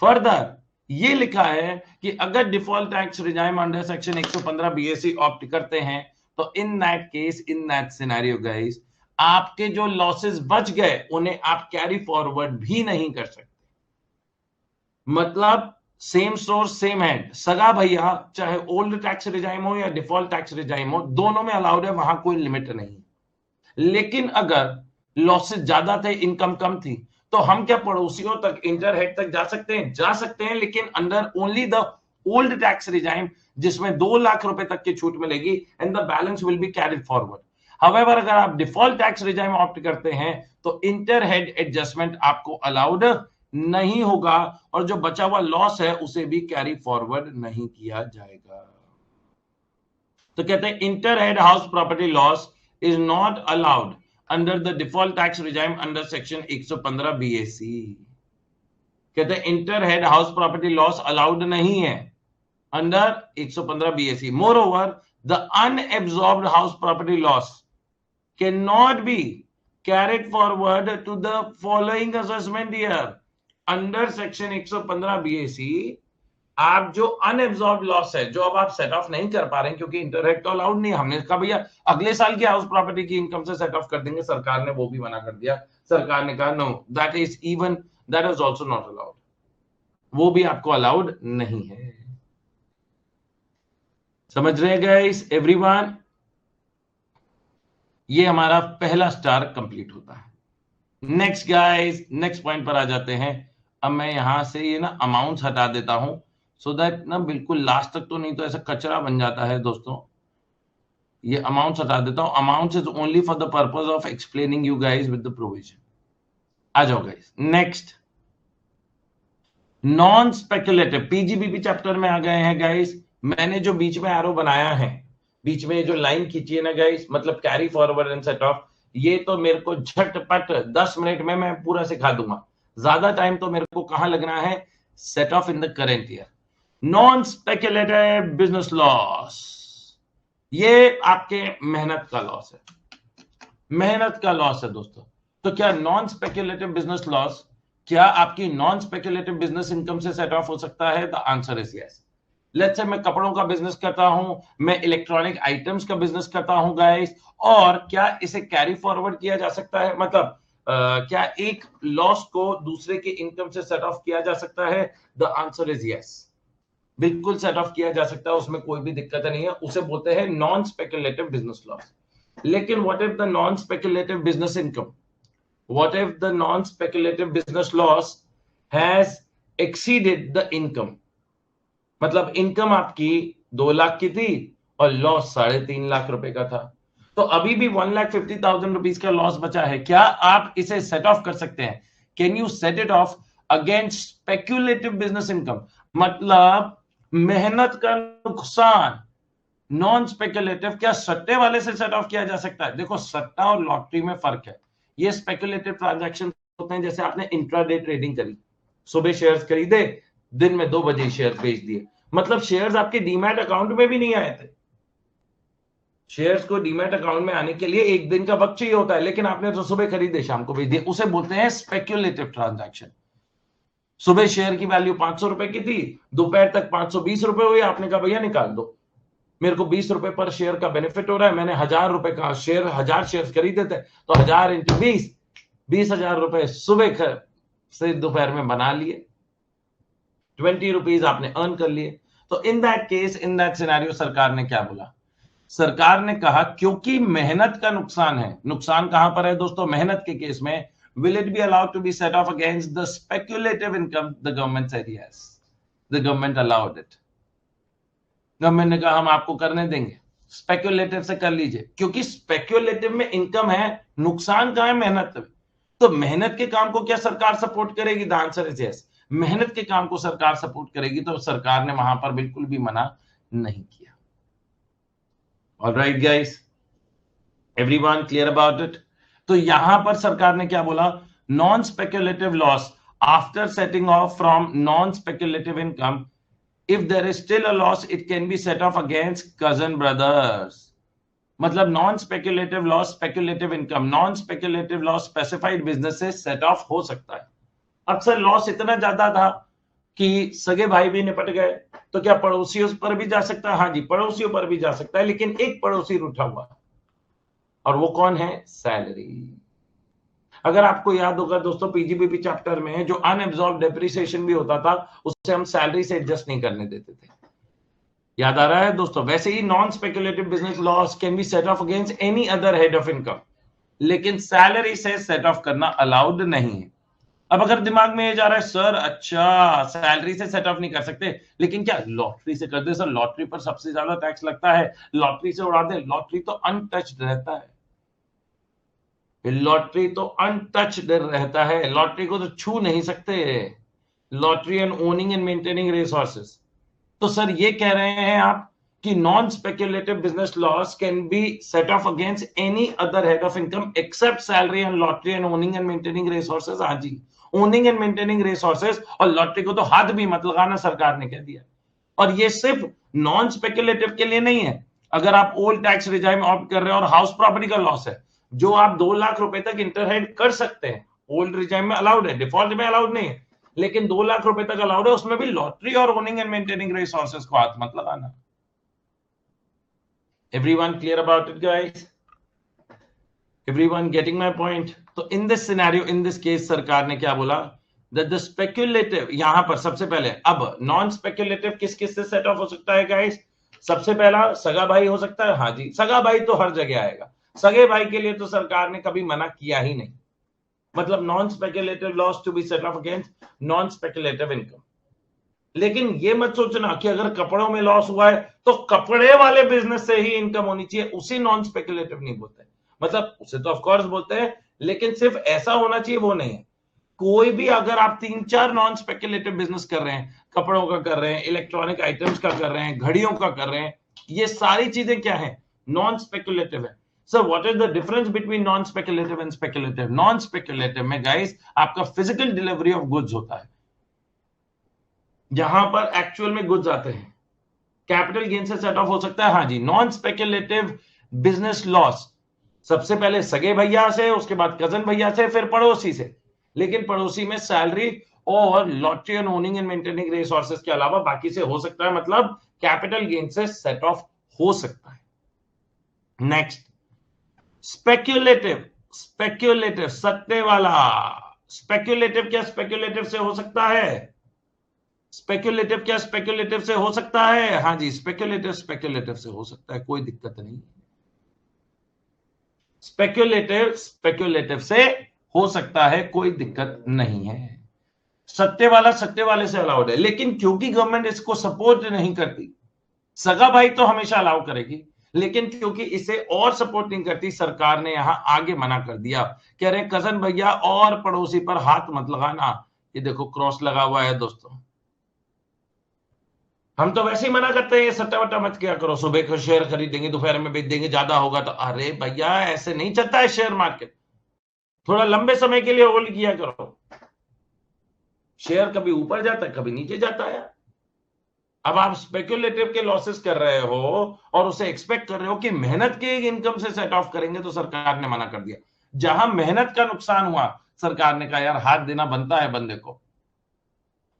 Further ये लिखा है कि अगर default tax regime under section 115 BSc opt करते हैं तो in that case, in that scenario guys, आपके जो लॉसेस बच गए उन्हें आप कैरी फॉरवर्ड भी नहीं कर सकते। मतलब सेम सोर्स सेम हेड, सगा भैया चाहे ओल्ड टैक्स रिजाइम हो या डिफॉल्ट टैक्स रिजाइम हो, दोनों में अलाउड है, वहां कोई लिमिट नहीं। लेकिन अगर लॉसेस ज्यादा थे, इनकम कम थी, तो हम क्या पड़ोसियों तक, इंटर हेड तक जा सकते हैं? जा सकते हैं, लेकिन under only the old tax regime, जिसमें 2 लाख रुपए तक की छूट मिलेगी and the balance will be carried forward. However अगर आप डिफॉल्ट टैक्स रिजाइम ऑप्ट करते हैं तो इंटर हेड एडजस्टमेंट आपको अलाउड नहीं होगा और जो बचा हुआ लॉस है उसे भी कैरी फॉरवर्ड नहीं किया जाएगा। तो कहते हैं inter head house property loss is not allowed under the default tax regime under section 115 BAC. कहते हैं inter head house property loss allowed नहीं है under 115 BAC. Moreover the unabsorbed house property loss can not be carried forward to the following assessment year under section 115 BAC. आप जो unabsorbed loss है, जो अब आप सेट ऑफ नहीं कर पा रहे हैं क्योंकि इंटरनेट तो अलाउड नहीं, हमने कहा भैया अगले साल की हाउस प्रॉपर्टी की इनकम से सेट ऑफ कर देंगे, सरकार ने वो भी मना कर दिया। सरकार ने कहा no, that is even, that is also not allowed, वो भी आपको अलाउड नहीं है। समझ रहे गाइस एवरीवन? ये हमारा पहला स्टार कंप्लीट होता है। नेक्स्ट गाइस, नेक्स्ट पॉइंट पर आ जाते हैं। अब मैं यहां से ये ना अमाउंट्स हटा देता हूं सो दैट ना बिल्कुल लास्ट तक तो, नहीं तो ऐसा कचरा बन जाता है दोस्तों। ये अमाउंट्स हटा देता हूं। Amounts is only for the purpose of explaining you guys with the provision. आ जाओ guys next, non speculative PGBP chapter में आ गए हैं गाइस। मैंने जो बीच में एरो बनाया है, बीच में जो लाइन खींची है ना गाइस, मतलब carry forward and set of, ये तो मेरे को झटपट 10 मिनट में मैं पूरा सिखा दूंगा। ज्यादा टाइम तो मेरे को कहां लगना है? Set of in the current year. Non speculative business loss, ये आपके मेहनत का लॉस है, मेहनत का लॉस है दोस्तों। तो क्या नॉन स्पेकुलेटिव बिजनेस लॉस, क्या आपकी नॉन स्पेकुलेटिव बिजनेस इनकम से सेट ऑफ हो सकता है? The answer is yes. Let's say मैं कपड़ों का बिजनेस करता हूं, मैं इलेक्ट्रॉनिक आइटम्स का बिजनेस करता हूं गाइस, और क्या इसे कैरी फॉरवर्ड किया जा सकता है? मतलब क्या एक लॉस को दूसरे के इनकम से सेट ऑफ किया जा सकता है? द आंसर इज यस, बिल्कुल सेट ऑफ किया जा सकता है, उसमें कोई भी दिक्कत नहीं है। उसे बोलते हैं नॉन स्पेकुलेटिव बिजनेस लॉस। लेकिन what if the non speculative business income, what if the non speculative business loss has exceeded the income, मतलब इनकम आपकी 2 लाख की थी और लॉस 3.5 लाख रुपए का था, तो अभी भी 1,50,000 रुपीज का लॉस बचा है। क्या आप इसे सेट ऑफ कर सकते हैं? Can you set it of against speculative business income? मतलब मेहनत का नुकसान, नॉन स्पेक्युलेटिव, क्या सट्टे वाले से सेट ऑफ किया जा सकता है? देखो सट्टा और लॉटरी में फर्क है। ये स्पेक्युलेटिव ट्रांजैक्शन होते हैं जैसे आपने इंट्राडे ट्रेडिंग करी, सुबह शेयर्स खरीदे, दिन में 2 बजे शेयर्स बेच दिए, मतलब शेयर्स आपके डीमैट अकाउंट में भी नहीं आए थे। शेयर्स को डीमैट अकाउंट में आने के लिए एक दिन का वक्त चाहिए होता है, लेकिन आपने तो सुबह खरीदे शाम को बेच दिए, उसे बोलते हैं स्पेक्युलेटिव ट्रांजैक्शन। सुबह शेयर की वैल्यू 500 रुपए की थी, दोपहर तक 520 रुपए हुई, आपने कहा भैया निकाल दो, मेरे को 20 रुपए पर शेयर का बेनिफिट हो रहा है, मैंने 1000 रुपए का शेयर 1000 शेयर खरीदे थे, तो 1000 इंटू 20,000 रुपए सुबह से दोपहर में बना लिए, 20 रुपीज आपने अर्न कर लिए। तो in that case, in that scenario, सरकार ने क्या बोला? सरकार ने कहा क्योंकि मेहनत का नुकसान है, नुकसान कहां पर है दोस्तों? मेहनत के केस में, will it be allowed to be set off against the speculative income? The government said yes. The government allowed it. Government ने कहा हम आपको करने देंगे, स्पेक्युलेटिव से कर लीजिए, क्योंकि स्पेक्युलेटिव में इनकम है, नुकसान कहां है? मेहनत में। तो मेहनत के काम को क्या सरकार सपोर्ट करेगी? The answer is yes. मेहनत के काम को सरकार सपोर्ट करेगी, तो सरकार ने वहां पर बिल्कुल भी मना नहीं किया। Alright guys, everyone clear about it? तो यहां पर सरकार ने क्या बोला? Non speculative loss after setting of from non speculative income, if there is still a loss, it can be set off against cousin brothers. मतलब non speculative loss, speculative income, non speculative loss specified business से set off हो सकता है। अक्सर loss इतना ज्यादा था कि सगे भाई भी निपट गए, तो क्या पड़ोसियों पर भी जा सकता है? हाँ जी, पड़ोसियों पर भी जा सकता है, लेकिन एक पड़ोसी रूठा हुआ, और वो कौन है? सैलरी। अगर आपको याद होगा दोस्तों, पीजीबीपी चैप्टर में जो अनएब्सॉर्ब डेप्रिसिएशन भी होता था, उससे हम सैलरी से एडजस्ट नहीं करने देते थे, याद आ रहा है दोस्तों? वैसे ही non speculative business loss can be set off against any other head of income, लेकिन सैलरी से सेट ऑफ करना अलाउड नहीं है। अब अगर दिमाग में ये जा रहा है सर अच्छा सैलरी से सेट ऑफ नहीं कर सकते, लेकिन क्या लॉटरी से कर दे? सर लॉटरी पर सबसे ज्यादा टैक्स लगता है, लॉटरी से उड़ा दे। लॉटरी तो अनटच्ड रहता है, लॉटरी तो अनटच्ड रहता है, लॉटरी को तो छू नहीं सकते। Lottery and owning and maintaining resources. तो सर ये कह रहे हैं आप कि non speculative business loss can be set off against any other head of income except salary and lottery and owning and maintaining resources. हाँ जी, ओनिंग एंड मेंटेनिंग रिसोर्सेस और लॉटरी को तो हाथ भी मत लगाना, सरकार ने कह दिया। और ये सिर्फ नॉन स्पेक्युलेटिव के लिए नहीं है। अगर आप ओल्ड टैक्स रिजाइम ऑप्ट कर रहे हैं और हाउस प्रॉपर्टी का लॉस है, जो आप 2 लाख रुपए तक इंटरहेड कर सकते हैं, ओल्ड रिजाइम में अलाउड है, डिफॉल्ट में अलाउड नहीं है, लेकिन 2 लाख रुपए तक अलाउड है, उसमें भी लॉटरी और ओनिंग एंड मेंटेनिंग रिसोर्सेस को हाथ मत लगाना। Everyone clear about it guys? Everyone getting my point? तो in this scenario, in this case, सरकार ने क्या बोला? दैट द स्पेक्युलेटिव, यहां पर सबसे पहले, अब नॉन स्पेक्युलेटिव किस किस से सेट ऑफ हो सकता है गाइस? सबसे पहला सगा भाई हो सकता है। हाँ जी, सगा भाई तो हर जगह आएगा, सगे भाई के लिए तो सरकार ने कभी मना किया ही नहीं। मतलब non speculative loss to be set off against non speculative income. लेकिन ये मत सोचना कि अगर कपड़ों में लॉस हुआ है तो कपड़े वाले बिजनेस से ही इनकम होनी चाहिए, उसी नॉन स्पेक्युलेटिव नहीं बोलते। मतलब उसे तो ऑफ कोर्स बोलते हैं, लेकिन सिर्फ ऐसा होना चाहिए वो नहीं है। कोई भी, अगर आप 3-4 नॉन स्पेक्युलेटिव बिजनेस कर रहे हैं, कपड़ों का कर रहे हैं, इलेक्ट्रॉनिक आइटम्स का कर रहे हैं, घड़ियों का कर रहे हैं, ये सारी चीजें क्या है? नॉन स्पेक्युलेटिव है। Sir what is the difference between non speculative and speculative? Non speculative में गाइस आपका फिजिकल डिलीवरी ऑफ गुड्स होता है, जहां पर एक्चुअल में गुड्स आते हैं, कैपिटल गेन से सेट ऑफ हो सकता है। हाँ जी, नॉन स्पेक्युलेटिव बिजनेस लॉस सबसे पहले सगे भैया से, उसके बाद कजन भैया से, फिर पड़ोसी से, लेकिन पड़ोसी में सैलरी और lottery and owning and maintaining resources के अलावा बाकी से हो सकता है, मतलब कैपिटल गेन से सेट ऑफ हो सकता है। नेक्स्ट, स्पेक्युलेटिव, स्पेक्युलेटिव सट्टे वाला। स्पेक्युलेटिव क्या स्पेक्युलेटिव से हो सकता है? स्पेक्युलेटिव क्या स्पेक्युलेटिव से हो सकता है? हाँ जी, स्पेक्युलेटिव स्पेक्युलेटिव से हो सकता है, कोई दिक्कत नहीं। स्पेक्युलेटिव स्पेक्युलेटिव से हो सकता है, कोई दिक्कत नहीं है। सट्टे वाला सट्टे वाले से अलाउड है, लेकिन क्योंकि गवर्नमेंट इसको सपोर्ट नहीं करती, सगा भाई तो हमेशा अलाउ करेगी, लेकिन क्योंकि इसे और सपोर्ट नहीं करती, सरकार ने यहां आगे मना कर दिया। कह रहे कजन भैया और पड़ोसी पर हाथ मत लगाना। ये देखो क्रॉस लगा हुआ है दोस्तों। हम तो वैसे ही मना करते हैं, ये सट्टा वट्टा मत किया करो, सुबह को शेयर खरीदेंगे, दोपहर में बेच देंगे, ज्यादा होगा तो। अरे भैया ऐसे नहीं चलता है शेयर मार्केट। थोड़ा लंबे समय के लिए होल्ड किया करो। शेयर कभी ऊपर जाता है, कभी नीचे जाता है। अब आप स्पेक्युलेटिव के लॉसेस कर रहे हो और उसे एक्सपेक्ट कर रहे हो कि मेहनत के इनकम से सेट ऑफ करेंगे, तो सरकार ने मना कर दिया। जहां मेहनत का नुकसान हुआ, सरकार ने कहा यार हाथ देना बनता है बंदे को,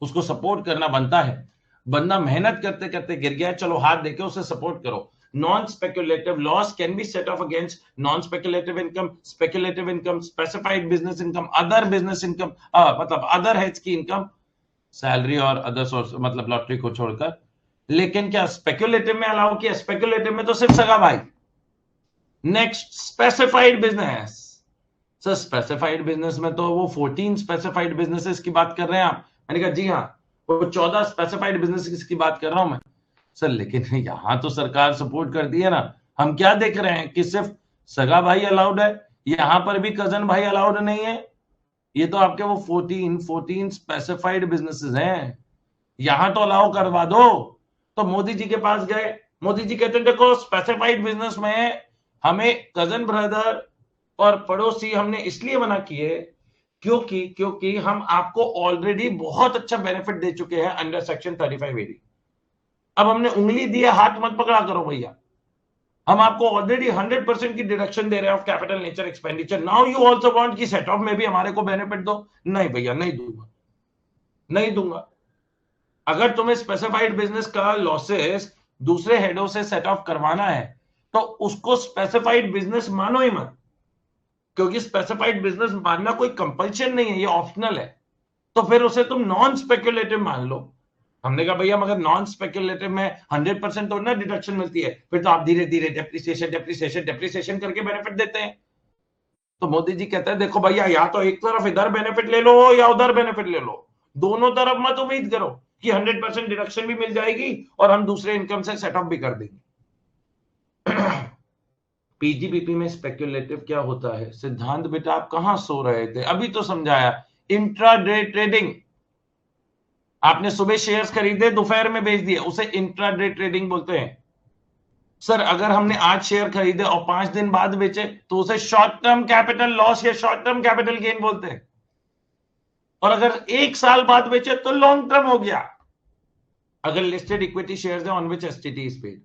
उसको सपोर्ट करना बनता है। बंदा मेहनत करते करते गिर गया, चलो हाथ देके उसे सपोर्ट करो। Non speculative loss can be set off against non speculative income, speculative income, specified business income, other business income, मतलब अदर हेड्स की इनकम, सैलरी और अदर सोर्स, मतलब लॉटरी को छोड़कर। लेकिन क्या स्पेक्युलेटिव में अलाउ किया? स्पेक्युलेटिव में तो सिर्फ सगा भाई। Next, specified business. Sir specified business में तो वो 14 स्पेसिफाइड बिजनेसेस की बात कर रहे हैं आप? मैंने कहा जी हाँ, वो 14 स्पेसिफाइड बिजनेसेस की बात कर रहा हूं मैं। सर लेकिन यहां तो सरकार सपोर्ट करती है ना। हम क्या देख रहे हैं कि सिर्फ सगा भाई अलाउड है, यहां पर भी कजन भाई अलाउड नहीं है। ये तो आपके वो 14 स्पेसिफाइड बिजनेसेस हैं, यहां तो अलाउ करवा दो। तो मोदी जी के पास गए, मोदी जी कहते हैं देखो स्पेसिफाइड बिजनेस में हमें कजन ब्रदर और पड़ोसी हमने इसलिए मना किए क्योंकि हम आपको ऑलरेडी बहुत अच्छा बेनिफिट दे चुके हैं अंडर सेक्शन 3580। अब हमने उंगली दी है, हाथ मत पकड़ा करो भैया। हम आपको ऑलरेडी 100% की डिडक्शन दे रहे हैं of capital nature expenditure. Now you also want कि सेट ऑफ में भी हमारे को बेनिफिट दो। नहीं भैया, नहीं दूंगा, नहीं दूंगा। अगर तुम्हें स्पेसिफाइड बिजनेस का लॉसेस दूसरे हेडों से सेट ऑफ करवाना है तो उसको स्पेसिफाइड बिजनेस मानो ही मत, क्योंकि स्पेसिफाइड बिजनेस मानना कोई कंपल्शन नहीं है, ये ऑप्शनल है। तो फिर उसे तुम नॉन स्पेक्युलेटिव मान लो। हमने कहा भैया मगर नॉन स्पेक्युलेटिव में 100% तो ना डिडक्शन मिलती है, फिर तो आप धीरे धीरे डेप्रिसिएशन डेप्रिसिएशन डेप्रिसिएशन करके बेनिफिट देते हैं। तो मोदी जी कहते हैं देखो भैया, या तो एक तरफ इधर बेनिफिट ले लो या उधर बेनिफिट ले लो, दोनों तरफ मत उम्मीद करो कि 100% डिडक्शन भी मिल जाएगी और हम दूसरे इनकम से सेटअप भी कर देंगे। पीजीबीपी में स्पेक्युलेटिव क्या होता है? सिद्धांत बेटा आप कहां सो रहे थे? अभी तो समझाया। इंट्राडे ट्रेडिंग, आपने सुबह शेयर्स खरीदे, दोपहर में बेच दिए, उसे इंट्राडे ट्रेडिंग बोलते हैं। सर अगर हमने आज शेयर खरीदे और 5 दिन बाद बेचे तो उसे शॉर्ट टर्म कैपिटल लॉस या शॉर्ट टर्म कैपिटल गेन बोलते हैं। और अगर 1 साल बाद बेचे तो लॉन्ग टर्म हो गया, अगर लिस्टेड इक्विटी शेयर्स है on which STT is paid.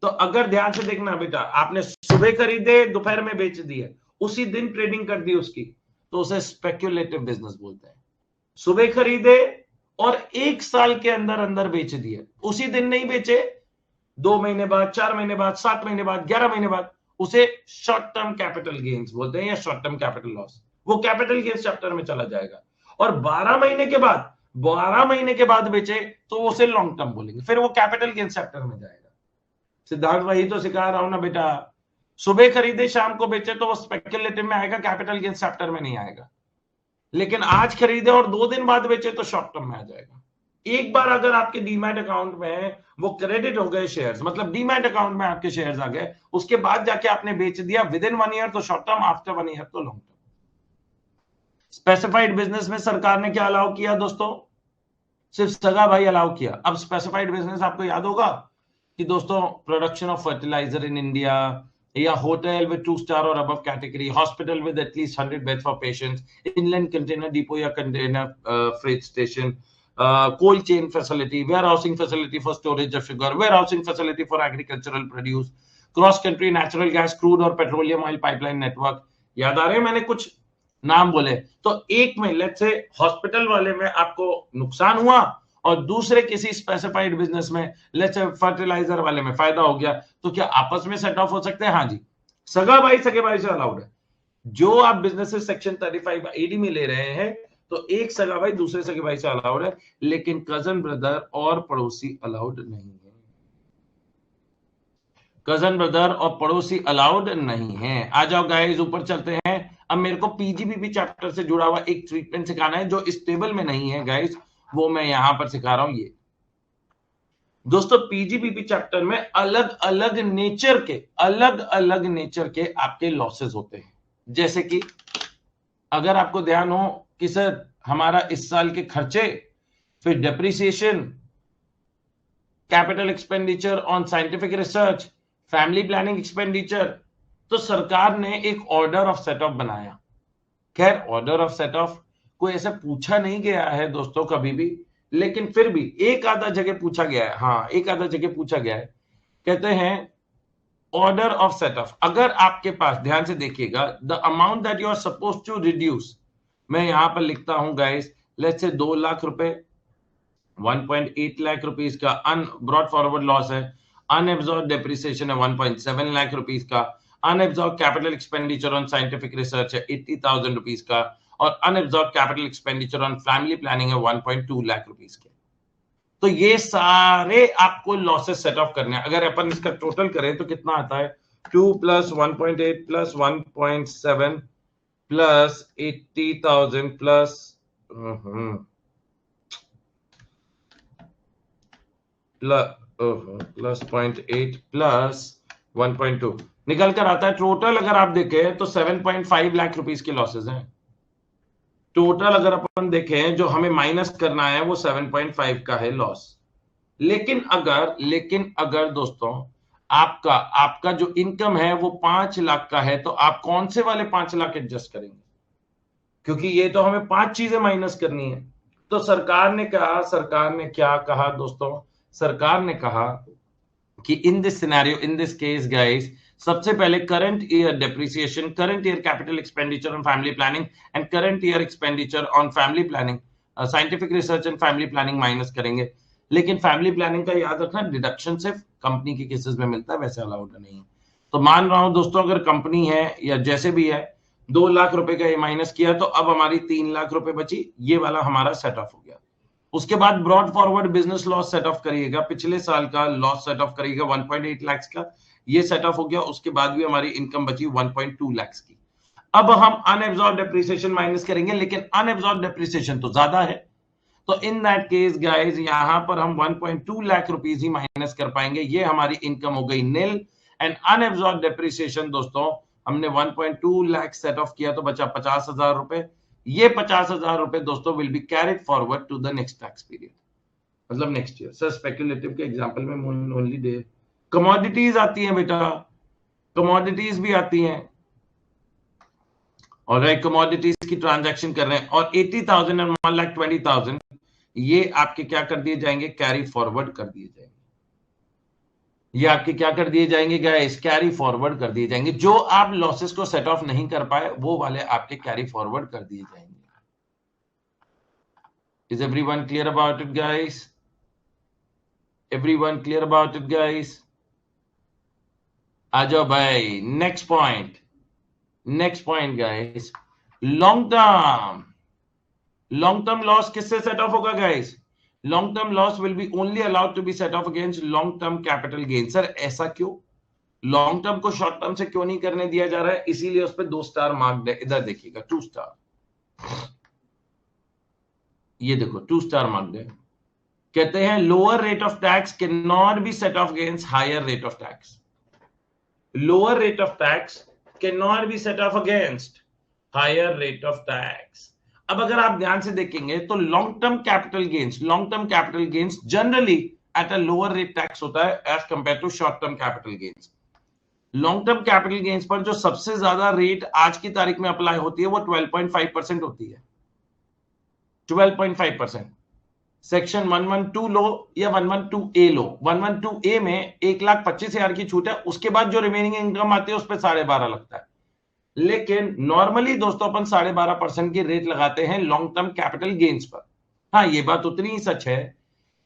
तो अगर ध्यान से देखना बेटा, आपने सुबह खरीदे दोपहर में बेच दिए, उसी दिन ट्रेडिंग कर दी उसकी, तो उसे स्पेक्युलेटिव बिजनेस बोलते हैं। सुबह खरीदे और 1 साल के अंदर अंदर बेच दिए, उसी दिन नहीं बेचे, 2 महीने बाद, 4 महीने बाद, 7 महीने बाद, 11 महीने बाद, उसे शॉर्ट टर्म कैपिटल गेन्स बोलते हैं या शॉर्ट टर्म कैपिटल लॉस। वो कैपिटल गेन्स चैप्टर में चला जाएगा। और 12 महीने के बाद बेचे तो उसे लॉन्ग टर्म बोलेंगे, फिर वो कैपिटल गेन्स चैप्टर में जाएगा। सिद्धार्थ वही तो सिखा रहा हूं ना बेटा, सुबह खरीदे शाम को बेचे तो वो स्पेक्युलेटिव में आएगा, कैपिटल गेन्स चैप्टर में नहीं आएगा। लेकिन आज खरीदे और 2 दिन बाद बेचे तो शॉर्ट टर्म में आ जाएगा। एक बार अगर आपके डीमैट अकाउंट में वो क्रेडिट हो गए शेयर्स, मतलब डीमैट अकाउंट में आपके शेयर्स आ गए, उसके बाद जाके आपने बेच दिया, विद इन 1 ईयर तो शॉर्ट टर्म, आफ्टर 1 ईयर तो लॉन्ग टर्म। स्पेसिफाइड बिजनेस में सरकार ने क्या अलाउ किया दोस्तों? सिर्फ सगा भाई अलाउ किया। अब स्पेसिफाइड बिजनेस आपको याद होगा कि दोस्तों production of fertiliser in India, या होटल विद 2 स्टार और above category, hospital with at least 100 bed for patients, inland container depot या container freight station, cold chain facility, warehousing facility for storage of sugar, warehousing facility for agricultural produce, cross country natural gas, crude और petroleum oil pipeline network। याद आ रहे हैं मैंने कुछ नाम बोले? तो एक में लेट्स से हॉस्पिटल वाले में आपको नुकसान हुआ और दूसरे किसी स्पेसिफाइड बिजनेस में लेट्स से फर्टिलाइजर वाले में फायदा हो गया, तो क्या आपस में सेट ऑफ हो सकते हैं? हाँ जी, सगा भाई सगे भाई से अलाउड है। जो आप बिजनेस सेक्शन 3580 में ले रहे हैं तो एक सगा भाई दूसरे सगे भाई से अलाउड है, लेकिन कजन ब्रदर और पड़ोसी अलाउड नहीं है। कजन ब्रदर और पड़ोसी अलाउड नहीं है। आ जाओ गाइस ऊपर चलते हैं। अब मेरे को पीजीबीपी चैप्टर से जुड़ा हुआ एक ट्रीटमेंट सिखाना है जो इस टेबल में नहीं है गाइस, वो मैं यहां पर सिखा रहा हूं। ये दोस्तों पीजीबीपी चैप्टर में अलग अलग नेचर के आपके लॉसेस होते हैं। जैसे कि अगर आपको ध्यान हो कि सर हमारा इस साल के खर्चे, फिर depreciation, capital expenditure on scientific research, family planning expenditure, तो सरकार ने एक ऑर्डर ऑफ सेटअप बनाया खैर ऑर्डर ऑफ सेट ऑफ कोई ऐसा पूछा नहीं गया है दोस्तों कभी भी, लेकिन फिर भी एक आधा जगह पूछा गया है, हाँ एक आधा जगह पूछा गया है। कहते हैं ऑर्डर ऑफ सेट ऑफ, अगर आपके पास, ध्यान से देखिएगा, the amount that you are suppose to reduce, मैं यहां पर लिखता हूं गाइस, लेट्स से 2 लाख रुपए, 1.8 लाख रुपीस का ब्रॉट फॉरवर्ड लॉस है, अनएब्सॉर्ब डेप्रिसिएशन है 1.7 लाख रुपीस का, unabsorbed capital expenditure on scientific research है 80,000 रुपीस का, और unabsorbed capital expenditure on family planning है 1.2 लाख रुपीस के। तो ये सारे आपको लॉसेस सेट ऑफ करने हैं। अगर अपन इसका टोटल करें तो कितना आता है, 2 plus 1.8 plus 1.7 plus 80,000 plus plus 0.8 plus 1.2 निकल कर आता है टोटल। अगर आप देखें तो 7.5 लाख रुपीस के लॉसेस हैं टोटल। अगर अपन देखें जो हमें माइनस करना है वो 7.5 का है लॉस। लेकिन अगर दोस्तों आपका जो इनकम है वो 5 लाख का है, तो आप कौन से वाले 5 लाख एडजस्ट करेंगे? क्योंकि ये तो हमें 5 चीजें माइनस करनी है। तो सरकार ने क्या कहा दोस्तों? सरकार ने कहा कि इन this scenario, in this case guys, सबसे पहले current year depreciation, current year capital expenditure on family planning and current year expenditure on family planning, scientific research and family planning minus करेंगे। लेकिन फैमिली प्लानिंग का याद रखना, deduction सिर्फ company के cases में मिलता है, वैसे अलाउड नहीं है। तो मान रहा हूं दोस्तों, अगर कंपनी है या जैसे भी है 2 लाख रुपए का ये माइनस किया, तो अब हमारी 3 लाख रुपए बची, ये वाला हमारा सेट ऑफ हो गया। उसके बाद brought forward business loss set of करिएगा, पिछले साल का लॉस सेट ऑफ करिएगा 1.8 लाख का, ये सेट ऑफ हो गया। उसके बाद भी हमारी इनकम बची 1.2 लाख की। अब हम अनएब्सॉर्ब डेप्रिसिएशन माइनस करेंगे, लेकिन अनएब्सॉर्ब डेप्रिसिएशन तो ज्यादा है, तो इन दैट केस गाइस यहां पर हम 1.2 लाख रुपीस ही माइनस कर पाएंगे। ये हमारी इनकम हो गई नील। एंड अनएब्सॉर्ब डेप्रिसिएशन दोस्तों हमने 1.2 लाख सेट ऑफ किया, तो बचा 50,000 रुपए। ये 50,000 रुपए दोस्तों will be carried forward to the next tax period, मतलब नेक्स्ट ईयर। सर स्पेक्युलेटिव के एग्जांपल में ओनली दे कमोडिटीज आती हैं बेटा, कमोडिटीज भी आती हैं, और कमोडिटीज की ट्रांजैक्शन कर रहे हैं, और 80,000 और 1,20,000 ये आपके क्या कर दिए जाएंगे? कैरी फॉरवर्ड कर दिए जाएंगे। ये आपके क्या कर दिए जाएंगे गाइस? कैरी फॉरवर्ड कर दिए जाएंगे। जो आप लॉसेस को सेट ऑफ नहीं कर पाए वो वाले आपके कैरी फॉरवर्ड कर दिए जाएंगे। Is everyone clear about it guys? Everyone clear about it guys? आ जाओ भाई, next point guys, long term loss किससे सेट ऑफ होगा guys? Long term loss will be only allowed to be set off against long term capital gain. Sir ऐसा क्यों? Long term को short term से क्यों नहीं करने दिया जा रहा है? इसीलिए उस पर 2 स्टार मार्क्ड है। इधर देखिएगा 2 स्टार, ये देखो 2 स्टार मार्क्ड है। कहते हैं lower rate of tax can not be set off against higher rate of tax. Lower rate of tax can not be set off against higher rate of tax. अब अगर आप ध्यान से देखेंगे तो long term capital gains generally at a lower rate tax होता है as compared to short term capital gains. Long term capital gains पर जो सबसे ज्यादा रेट आज की तारीख में अप्लाई होती है वो 12.5% होती है। 12.5%। सेक्शन 112 लो या 112A लो, 112A में 1,25,000 की छूट है, उसके बाद जो रिमेनिंग इनकम आती है उस पर 12.5% लगता है। लेकिन नॉर्मली दोस्तों अपन 12.5% की रेट लगाते हैं लॉन्ग टर्म कैपिटल गेन्स पर। हाँ, ये बात उतनी ही सच है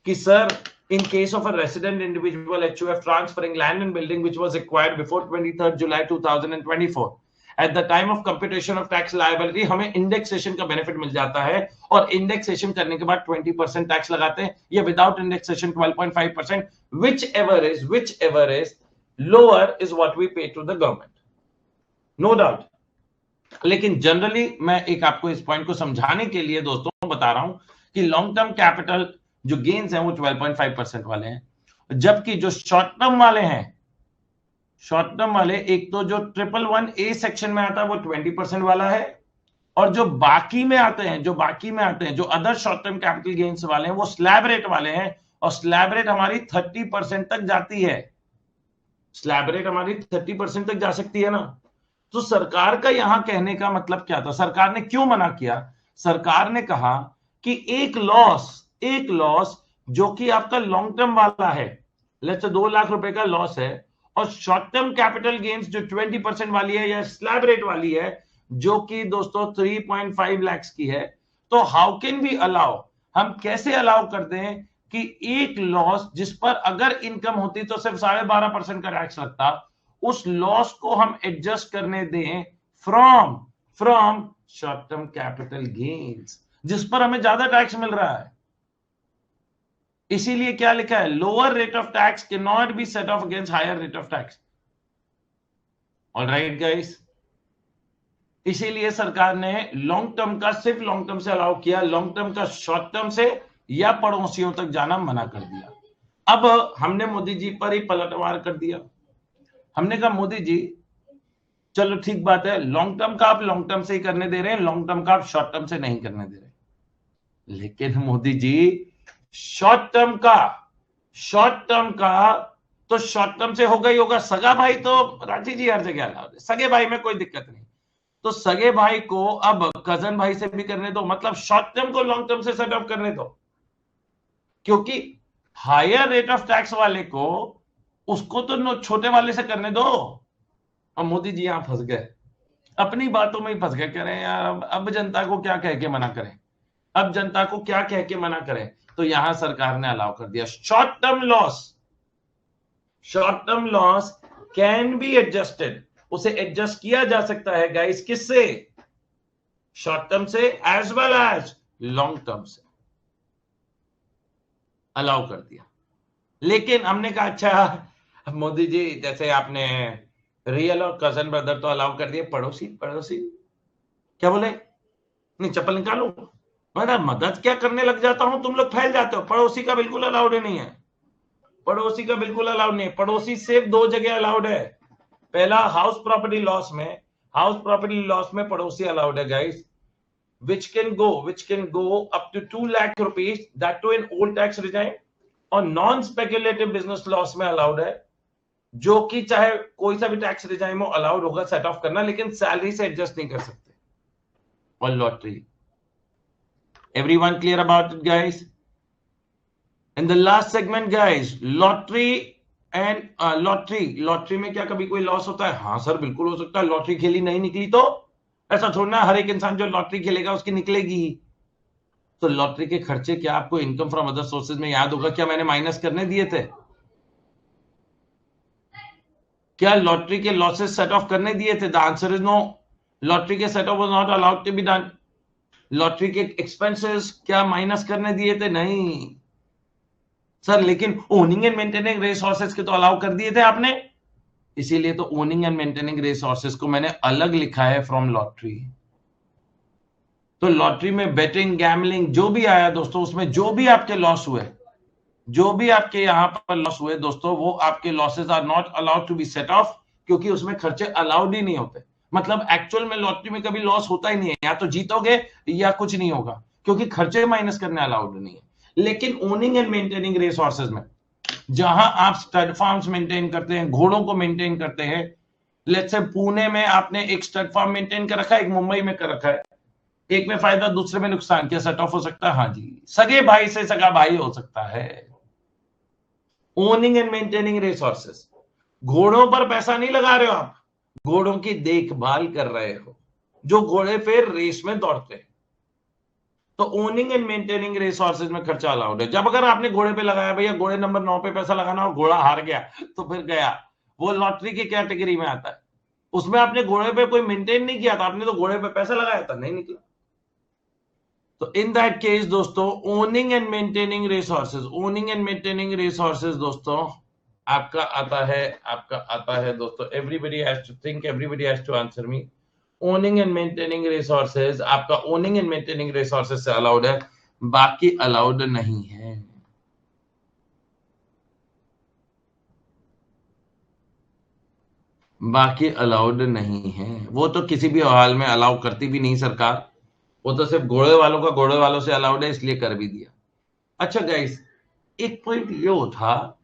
कि sir in case of a resident individual HUF transferring land and building which was acquired before 23rd July 2024 at the time of computation of tax liability हमें इंडेक्सेशन का benefit मिल जाता है, और इंडेक्सेशन करने के बाद 20% टैक्स लगाते हैं, या without indexation 12.5%, whichever is lower is what we pay to the government, no doubt। लेकिन जनरली मैं एक आपको इस पॉइंट को समझाने के लिए दोस्तों बता रहा हूं कि लॉन्ग टर्म कैपिटल जो गेन्स हैं वो 12.5% वाले हैं, जबकि जो शॉर्ट टर्म वाले एक तो जो 111A सेक्शन में आता है वो 20% वाला है, और जो बाकी में आते हैं जो other short term capital gains वाले हैं वो स्लैब रेट वाले हैं, और स्लैब रेट हमारी 30% तक जाती है। स्लैब रेट हमारी 30% तक जा सकती है ना। तो सरकार का यहां कहने का मतलब क्या था, सरकार ने क्यों मना किया? सरकार ने कहा कि एक लॉस जो कि आपका लॉन्ग टर्म वाला है, लेट्स से 2 लाख रुपए का लॉस है, और शॉर्ट टर्म कैपिटल गेन्स जो 20% वाली है या स्लैब रेट वाली है जो कि दोस्तों 3.5 लाख की है, तो हाउ कैन वी अलाउ, हम कैसे अलाउ कर दें कि एक लॉस जिस पर अगर इनकम होती तो सिर्फ 12.5% का टैक्स लगता, उस लॉस को हम एडजस्ट करने दें from from short term capital gains जिस पर हमें ज्यादा टैक्स मिल रहा है। इसीलिए क्या लिखा है, lower rate of tax can not be set off against higher rate of tax. Alright guys, इसीलिए सरकार ने लॉन्ग टर्म का सिर्फ लॉन्ग टर्म से अलाउ किया, लॉन्ग टर्म का शॉर्ट टर्म से या पड़ोसियों तक जाना मना कर दिया। अब हमने मोदी जी पर ही पलटवार कर दिया। हमने कहा मोदी जी चलो ठीक बात है, लॉन्ग टर्म का आप लॉन्ग टर्म से ही करने दे रहे हैं, लॉन्ग टर्म का आप शॉर्ट टर्म से नहीं करने दे रहे। लेकिन मोदी जी शॉर्ट टर्म का तो शॉर्ट टर्म से होगा ही होगा। सगा भाई तो रांची जी हर जगह अलाउड है, सगे भाई में कोई दिक्कत नहीं, तो सगे भाई को अब कजन भाई से भी करने दो, मतलब शॉर्ट टर्म को लॉन्ग टर्म से सेट ऑफ करने दो, क्योंकि हायर रेट ऑफ टैक्स वाले को उसको तो छोटे वाले से करने दो। और मोदी जी यहां फंस गए, अपनी बातों में ही फंस गए, कह रहे हैं यार अब जनता को क्या कह के मना करें, अब जनता को क्या कह के मना करें। तो यहां सरकार ने अलाउ कर दिया short term loss can be adjusted, उसे एडजस्ट किया जा सकता है गाइस, किससे, शॉर्ट टर्म से as well as long term से, अलाउ कर दिया। लेकिन हमने कहा अच्छा मोदी जी जैसे आपने रियल और कजन ब्रदर तो अलाउ कर दिए, पड़ोसी क्या बोले, नहीं चप्पल निकालो, मैं मदद क्या करने लग जाता हूं, तुम लोग फैल जाते हो। पड़ोसी का बिल्कुल अलाउड नहीं है, पड़ोसी का बिल्कुल अलाउड नहीं है। पड़ोसी सिर्फ 2 जगह अलाउड है, पहला हाउस प्रॉपर्टी लॉस में पड़ोसी अलाउड है guys, which can go up to 2 lakh rupees, that to in old tax regime, और नॉन स्पेक्युलेटिव बिजनेस लॉस में अलाउड है, जो कि चाहे कोई सा भी टैक्स रिजाइम हो अलाउड होगा सेट ऑफ करना, लेकिन सैलरी से एडजस्ट नहीं कर सकते। और lottery, everyone clear about it guys? In the last segment guys, lottery में क्या कभी कोई लॉस होता है? हाँ सर बिल्कुल हो सकता है, लॉटरी खेली नहीं निकली तो ऐसा छोड़ना, हर एक इंसान जो लॉटरी खेलेगा उसकी निकलेगी। तो लॉटरी के खर्चे क्या आपको इनकम फ्रॉम अदर सोर्सेज में याद होगा क्या मैंने माइनस करने दिए थे? क्या लॉटरी के लॉसेस सेट ऑफ करने दिए थे? The answer is no, lottery के set off was not allowed to be done. Lottery के एक्सपेंसेस क्या माइनस करने दिए थे? नहीं सर, लेकिन ओनिंग एंड मेंटेनिंग रिसोर्सेज के तो अलाउ कर दिए थे आपने, इसीलिए तो ओनिंग एंड मेंटेनिंग रिसोर्सेज को मैंने अलग लिखा है फ्रॉम लॉटरी। तो लॉटरी में बेटिंग, गैमलिंग जो भी आया दोस्तों, उसमें जो भी आपके लॉस हुए, जो भी आपके यहां पर लॉस हुए दोस्तों, वो आपके losses are not allowed to be set off, क्योंकि उसमें खर्चे अलाउड ही नहीं होते। मतलब एक्चुअल में लॉटरी में कभी लॉस होता ही नहीं है, या तो जीतोगे या कुछ नहीं होगा, क्योंकि खर्चे माइनस करने अलाउड नहीं है। लेकिन ओनिंग एंड मेंटेनिंग रिसोर्सेज में जहां आप स्टड फार्म्स मेंटेन करते हैं, घोड़ों को मेंटेन करते हैं, लेट्स से पुणे में आपने एक स्टड फार्म मेंटेन कर रखा है, एक मुंबई में कर रखा है, एक में फायदा दूसरे में नुकसान, क्या सेट ऑफ हो सकता है? हाँ जी, सगे भाई से सगा भाई हो सकता है। ओनिंग एंड मेंटेनिंग रिसोर्सेज, घोड़ों पर पैसा नहीं लगा रहे हो आप, घोड़ों की देखभाल कर रहे हो, जो घोड़े फिर रेस में दौड़ते हैं। तो ओनिंग एंड मेंटेनिंग रिसोर्सेज में खर्चा अलाउड है। जब अगर आपने घोड़े पे लगाया, भैया घोड़े नंबर 9 पे पैसा लगाना और घोड़ा हार गया, तो फिर गया, वो लॉटरी की कैटेगरी में आता है। उसमें आपने घोड़े पे कोई मेंटेन नहीं किया था, आपने तो घोड़े पे पैसा लगाया था, नहीं निकला। तो इन दैट केस दोस्तों, ओनिंग एंड मेंटेनिंग रिसोर्सेज दोस्तों आपका आता है दोस्तों, everybody has to think, everybody has to answer me. Owning and maintaining resources आपका ओनिंग एंड मेंटेनिंग रिसोर्सेज से अलाउड है, बाकी अलाउड नहीं है। बाकी अलाउड नहीं है, वो तो किसी भी हाल में अलाउ करती भी नहीं सरकार, वो तो सिर्फ घोड़े वालों का घोड़े वालों से अलाउड है, इसलिए कर भी दिया। अच्छा गाइस, एक पॉइंट ये था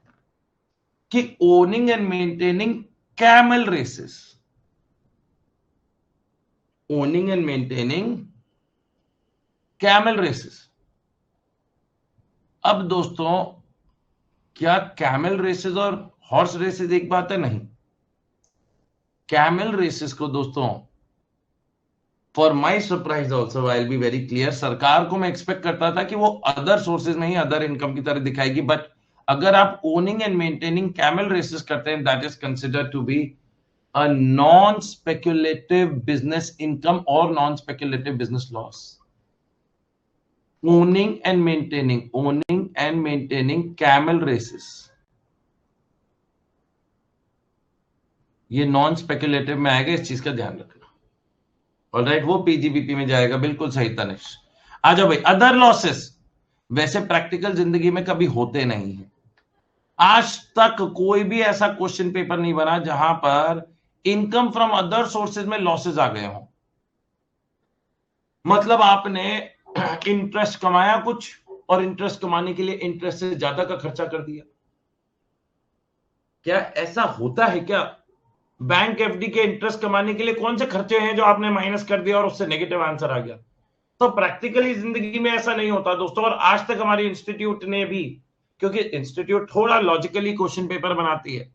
कि owning and maintaining camel races, owning and maintaining camel races. अब दोस्तों, क्या कैमल रेसेस और हॉर्स रेसेस एक बात है? नहीं। कैमल रेसेस को दोस्तों, for my surprise also I will be very clear, सरकार को मैं एक्सपेक्ट करता था कि वो अदर सोर्सेज में ही अदर इनकम की तरह दिखाएगी, बट अगर आप owning and maintaining camel races करते हैं, that is considered to be a non speculative business income और non speculative business loss. owning and maintaining camel races, ये नॉन स्पेक्युलेटिव में आएगा, इस चीज का ध्यान रखना। ऑलराइट, वो पीजीबीपी में जाएगा, बिल्कुल सही तनिष। आ जाओ भाई, अदर लॉसेस वैसे प्रैक्टिकल जिंदगी में कभी होते नहीं है। आज तक कोई भी ऐसा क्वेश्चन पेपर नहीं बना जहां पर इनकम फ्रॉम अदर सोर्सेज में लॉसेज आ गए हों। मतलब आपने इंटरेस्ट कमाया कुछ, और इंटरेस्ट कमाने के लिए इंटरेस्ट से ज्यादा का खर्चा कर दिया। क्या ऐसा होता है क्या? बैंक एफडी के इंटरेस्ट कमाने के लिए कौन से खर्चे हैं जो आपने माइनस कर दिया और उससे नेगेटिव आंसर आ गया? तो प्रैक्टिकली जिंदगी में ऐसा नहीं होता दोस्तों। और आज तक हमारे इंस्टीट्यूट ने भी, क्योंकि इंस्टीट्यूट थोड़ा लॉजिकली क्वेश्चन पेपर बनाती है,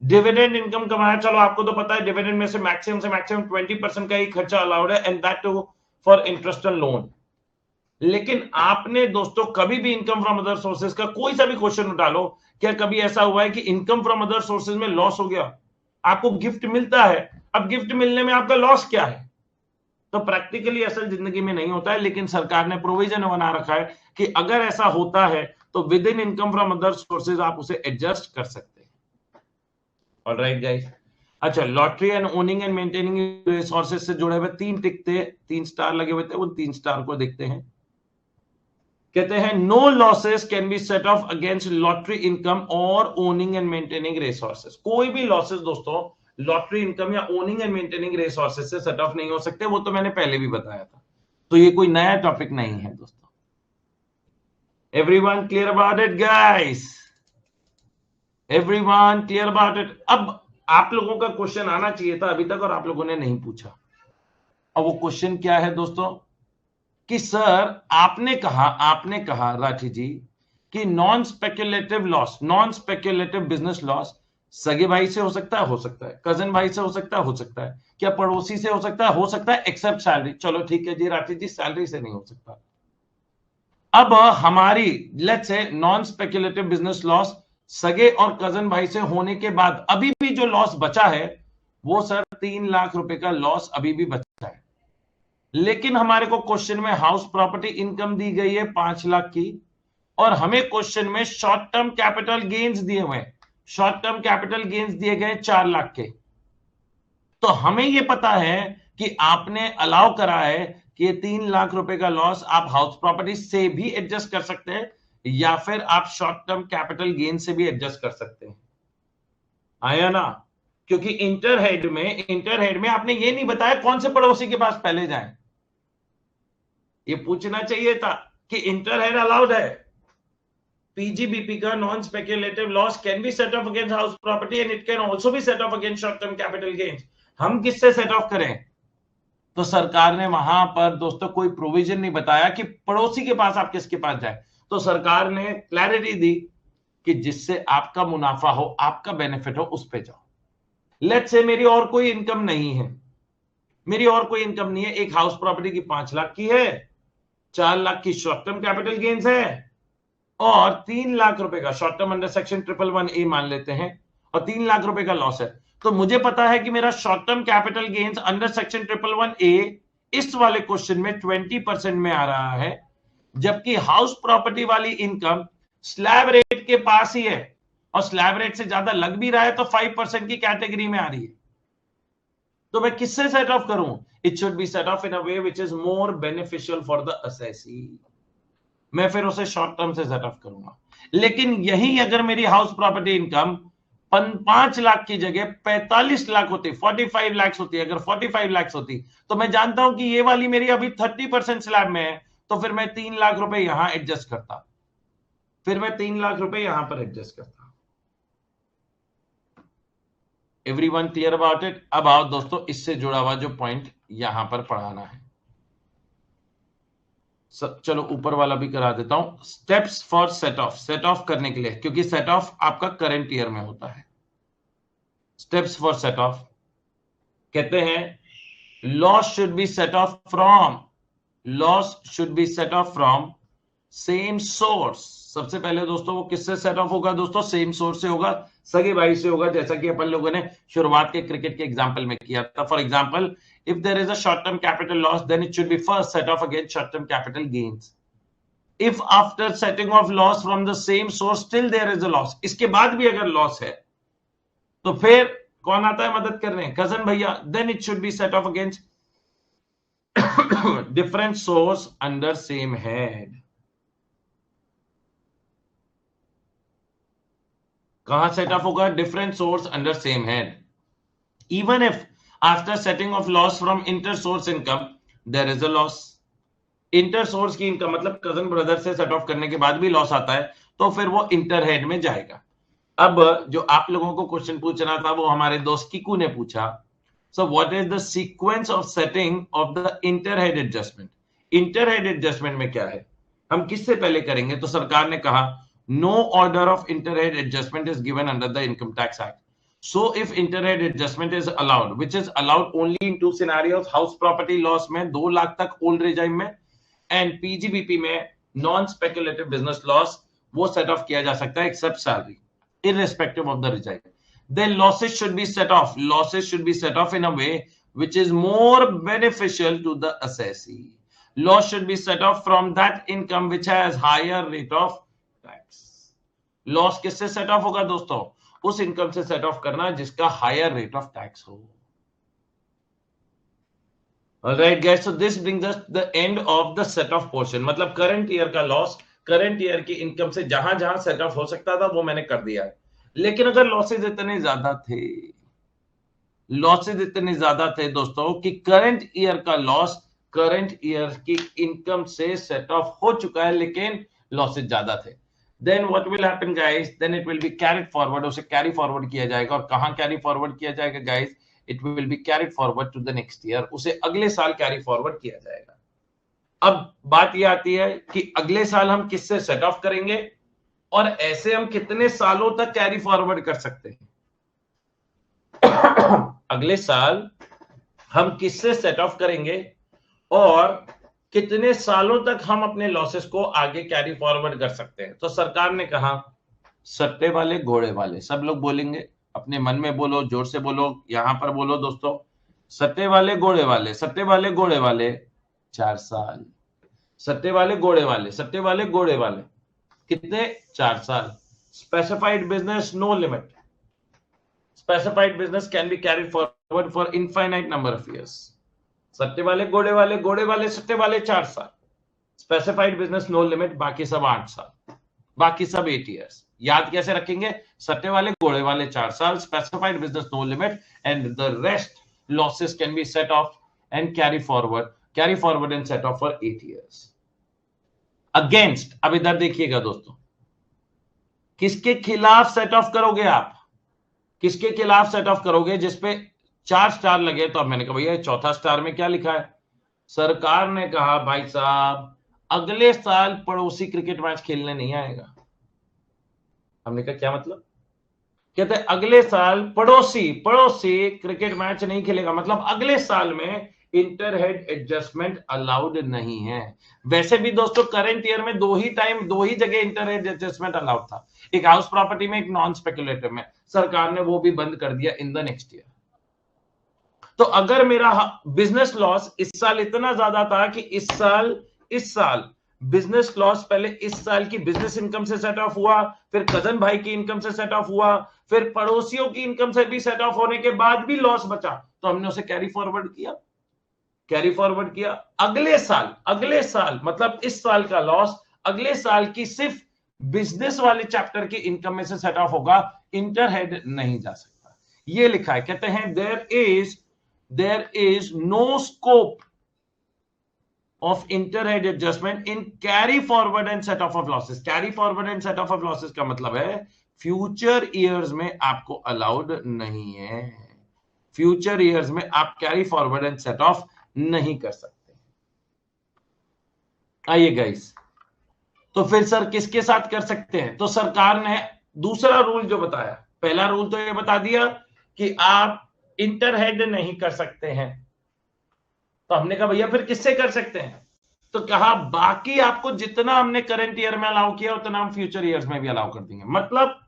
डिविडेंड इनकम कमाया, चलो आपको तो पता है डिविडेंड में से मैक्सिमम 20% का ही खर्चा अलाउड है, and that too for interest on loan. लेकिन आपने दोस्तों कभी भी इनकम फ्रॉम अदर सोर्सेज का कोई सा भी क्वेश्चन उठा लो, क्या कभी ऐसा हुआ है कि इनकम फ्रॉम अदर सोर्सेज में लॉस हो गया? आपको गिफ्ट मिलता है, अब गिफ्ट मिलने में आपका लॉस क्या है? तो प्रैक्टिकली असल जिंदगी में नहीं होता है, लेकिन सरकार ने प्रोविजन बना रखा है कि अगर ऐसा होता है तो with in income from other sources आप उसे एडजस्ट कर सकते हैं। ऑलराइट गाइस, अच्छा, lottery and owning and maintaining resources से जुड़े हुए 3 टिक थे, 3 स्टार लगे हुए थे, उन 3 स्टार को देखते हैं। कहते हैं no losses can be set off against lottery income और ओनिंग एंड मेंटेनिंग रिसोर्सेज। कोई भी लॉसेस दोस्तों लॉटरी इनकम या ओनिंग एंड मेंटेनिंग रिसोर्सेज से सेट ऑफ नहीं हो सकते, वो तो मैंने पहले भी बताया था, तो ये कोई नया टॉपिक नहीं है दोस्तों। Everyone clear about it guys? Everyone clear about it? अब आप लोगों का क्वेश्चन आना चाहिए था अभी तक और आप लोगों ने नहीं पूछा। और वो क्वेश्चन क्या है दोस्तों कि सर आपने कहा राठी जी कि non speculative loss, non speculative business loss सगे भाई से हो सकता है, कजन भाई से हो सकता है, क्या पड़ोसी से हो सकता है, एक्सेप्ट सैलरी। चलो ठीक है जी राठी जी, सैलरी से नहीं हो सकता। अब हमारी let's say non speculative business loss सगे और कजन भाई से होने के बाद अभी भी जो लॉस बचा है वो सर 3 लाख रुपए का लॉस अभी भी बचा है। लेकिन हमारे को क्वेश्चन में हाउस प्रॉपर्टी इनकम दी गई है 5 लाख की, और हमें क्वेश्चन में शॉर्ट टर्म कैपिटल गेन्स दिए हुए हैं, शॉर्ट टर्म कैपिटल गेन्स दिए गए 4 लाख के। तो हमें यह पता है कि आपने अलाउ करा है कि ये 3 लाख रुपए का लॉस आप हाउस प्रॉपर्टी से भी एडजस्ट कर सकते हैं, या फिर आप शॉर्ट टर्म कैपिटल गेन से भी एडजस्ट कर सकते हैं। आया ना? क्योंकि इंटरहेड में आपने ये नहीं बताया कौन से पड़ोसी के पास पहले जाएं। ये पूछना चाहिए था कि इंटरहेड अलाउड है। पीजीबीपी का non speculative loss can be set off against house property and it can also be set off against short term capital gains. हम किससे सेट ऑफ करें? तो सरकार ने वहां पर दोस्तों कोई प्रोविजन नहीं बताया कि पड़ोसी के पास आप किसके पास जाए। तो सरकार ने क्लैरिटी दी कि जिससे आपका मुनाफा हो, आपका बेनिफिट हो, उस पे जाओ। लेट्स से मेरी और कोई इनकम नहीं है, एक हाउस प्रॉपर्टी की 5 लाख की है, 4 लाख की शॉर्ट टर्म कैपिटल गेन्स है, और 3 लाख रुपए का short term under section 111A मान लेते हैं, और 3 लाख रुपए का लॉस है। तो मुझे पता है कि मेरा short term capital gains under section 111A इस वाले क्वेश्चन में 20% में आ रहा है, जबकि हाउस प्रॉपर्टी वाली इनकम स्लैब रेट के पास ही है, और स्लैब रेट से ज्यादा लग भी रहा है तो 5% की कैटेगरी में आ रही है। तो मैं किससे सेट ऑफ करूं? It should be set of in a way which is more beneficial for the assessee. मैं फिर उसे शॉर्ट टर्म से सेट ऑफ करूंगा। लेकिन यही अगर मेरी हाउस प्रॉपर्टी इनकम 5 लाख की जगह 45 लाख होती, 45 लाख होती, अगर 45 लाख होती, तो मैं जानता हूं कि ये वाली मेरी अभी 30% स्लैब में है, तो फिर मैं 3 लाख रुपए यहां एडजस्ट करता, फिर मैं 3 लाख रुपए यहां पर एडजस्ट करता। Everyone clear about it? अब आओ दोस्तों, इससे जुड़ा हुआ जो पॉइंट यहां पर पढ़ाना है, चलो ऊपर वाला भी करा देता हूं। Steps for set of, set off करने के लिए, क्योंकि सेट ऑफ आपका करंट ईयर में होता है। स्टेप्स फॉर सेट ऑफ कहते हैं loss should be set of from, loss should be set of from same source. सबसे पहले दोस्तों वो किससे सेट ऑफ होगा दोस्तों? सेम सोर्स से होगा, सगे भाई से होगा, जैसा कि अपन लोगों ने शुरुआत के क्रिकेट के एग्जांपल में किया था। For example, if there is a short term capital loss, then it should be first set off against short term capital gains. If after setting off loss from the same source still there is a loss, इसके बाद भी अगर loss है तो फिर कौन आता है मदद करने? कजन भैया। then it should be set off against different source under same head. कहां सेट ऑफ होगा? Different source under same head. Even if after setting off loss from inter source income there is a loss. Inter source की income मतलब cousin brother से set off करने के बाद भी loss आता है तो फिर वो इंटर हेड में जाएगा। अब जो आप लोगों को क्वेश्चन पूछना था वो हमारे दोस्त किकू ने पूछा, so what is the sequence of setting of the inter head adjustment? Inter head adjustment में क्या है, हम किससे पहले करेंगे? तो सरकार ने कहा no order of interhead adjustment is given under the income tax act. So if interhead adjustment is allowed, which is allowed only in two scenarios, house property loss में 2 लाख तक old regime में, and PGBP में non speculative business loss, वो set off किया जा सकता है except salary, irrespective of the regime. Then losses should be set off, losses should be set off in a way which is more beneficial to the assessee. Loss should be set off from that income which has higher rate of tax. Loss किससे set off होगा दोस्तों? उस income से set off करना जिसका higher rate of tax हो। Alright guys, so this brings us the end of the set of portion. मतलब current year का लॉस, करंट ईयर की इनकम से जहां जहां सेट ऑफ हो सकता था वो मैंने कर दिया है। लेकिन अगर लॉसेज इतने ज्यादा थे, लॉसेज इतने ज्यादा थे दोस्तों कि करंट ईयर का लॉस करंट ईयर की इनकम से सेट ऑफ हो चुका है लेकिन लॉसेज ज्यादा थे, then what will happen guys? Then it will be carried forward, उसे carry forward किया जाएगा। और कहां carry forward किया जाएगा guys? It will be carried forward to the next year, उसे अगले साल carry forward किया जाएगा। अब बात ये आती है कि अगले साल हम किससे सेट ऑफ करेंगे और ऐसे हम कितने सालों तक कैरी फॉरवर्ड कर सकते हैं? अगले साल हम किससे सेट ऑफ करेंगे और कितने सालों तक हम अपने लॉसेस को आगे कैरी फॉरवर्ड कर सकते हैं? तो सरकार ने कहा सट्टे वाले घोड़े वाले, सब लोग बोलेंगे, अपने मन में बोलो, जोर से बोलो, यहां पर बोलो दोस्तों, सट्टे वाले घोड़े वाले, सट्टे वाले घोड़े वाले 4 साल, सट्टे वाले घोड़े वाले, सट्टे वाले घोड़े वाले कितने? 4 साल। Specified business no limit, specified business can be carried forward for infinite number of years. सट्टे वाले घोड़े वाले, घोड़े वाले सट्टे वाले 4 साल, स्पेसिफाइड बिजनेस नो लिमिट, बाकी सब 8 साल, बाकी सब 8 इयर्स। याद कैसे रखेंगे? सट्टे वाले घोड़े वाले 4 साल, specified business no limit, and the rest losses can be set off and carry forward and set off for 8 years. Against, अब इधर देखिएगा दोस्तों, किसके खिलाफ सेट ऑफ करोगे आप? किसके खिलाफ सेट ऑफ करोगे? जिसपे 4 स्टार लगे। तो अब मैंने कहा भैया चौथा स्टार में क्या लिखा है? सरकार ने कहा भाई साहब अगले साल पड़ोसी क्रिकेट मैच खेलने नहीं आएगा। हमने कहा क्या मतलब? कहते अगले साल पड़ोसी क्रिकेट मैच नहीं खेलेगा, मतलब अगले साल में इंटर हेड एडजस्टमेंट अलाउड नहीं है। वैसे भी दोस्तों करंट ईयर में 2 ही जगह इंटर हेड एडजस्टमेंट अलाउड था, एक हाउस प्रॉपर्टी में, एक नॉन स्पेकुलेटिव में। सरकार ने वो भी बंद कर दिया इन द नेक्स्ट ईयर। तो अगर मेरा बिजनेस लॉस इस साल इतना ज्यादा था कि इस साल बिजनेस लॉस पहले इस साल की बिजनेस इनकम से सेट ऑफ हुआ, फिर कजन भाई की इनकम से सेट ऑफ हुआ, फिर पड़ोसियों की इनकम से भी सेट ऑफ होने के बाद भी लॉस बचा, तो हमने उसे कैरी फॉरवर्ड किया। अगले साल मतलब इस साल का लॉस अगले साल की सिर्फ बिजनेस वाले चैप्टर की इनकम में से सेट ऑफ होगा, इंटर हेड नहीं जा सकता। ये लिखा है, कहते हैं there is no scope of interhead adjustment in carry forward and set off of losses. Carry forward and set off of losses का मतलब है फ्यूचर ईयर्स में आपको अलाउड नहीं है, फ्यूचर ईयर्स में आप carry forward and set off नहीं कर सकते। आइए गाइस, तो फिर सर किसके साथ कर सकते हैं? तो सरकार ने दूसरा रूल जो बताया, पहला रूल तो ये बता दिया कि आप इंटरहेड नहीं कर सकते हैं, तो हमने कहा भैया फिर किससे कर सकते हैं? तो कहा बाकी आपको जितना हमने करंट ईयर में अलाउ किया उतना हम फ्यूचर ईयर्स में भी अलाउ कर देंगे। मतलब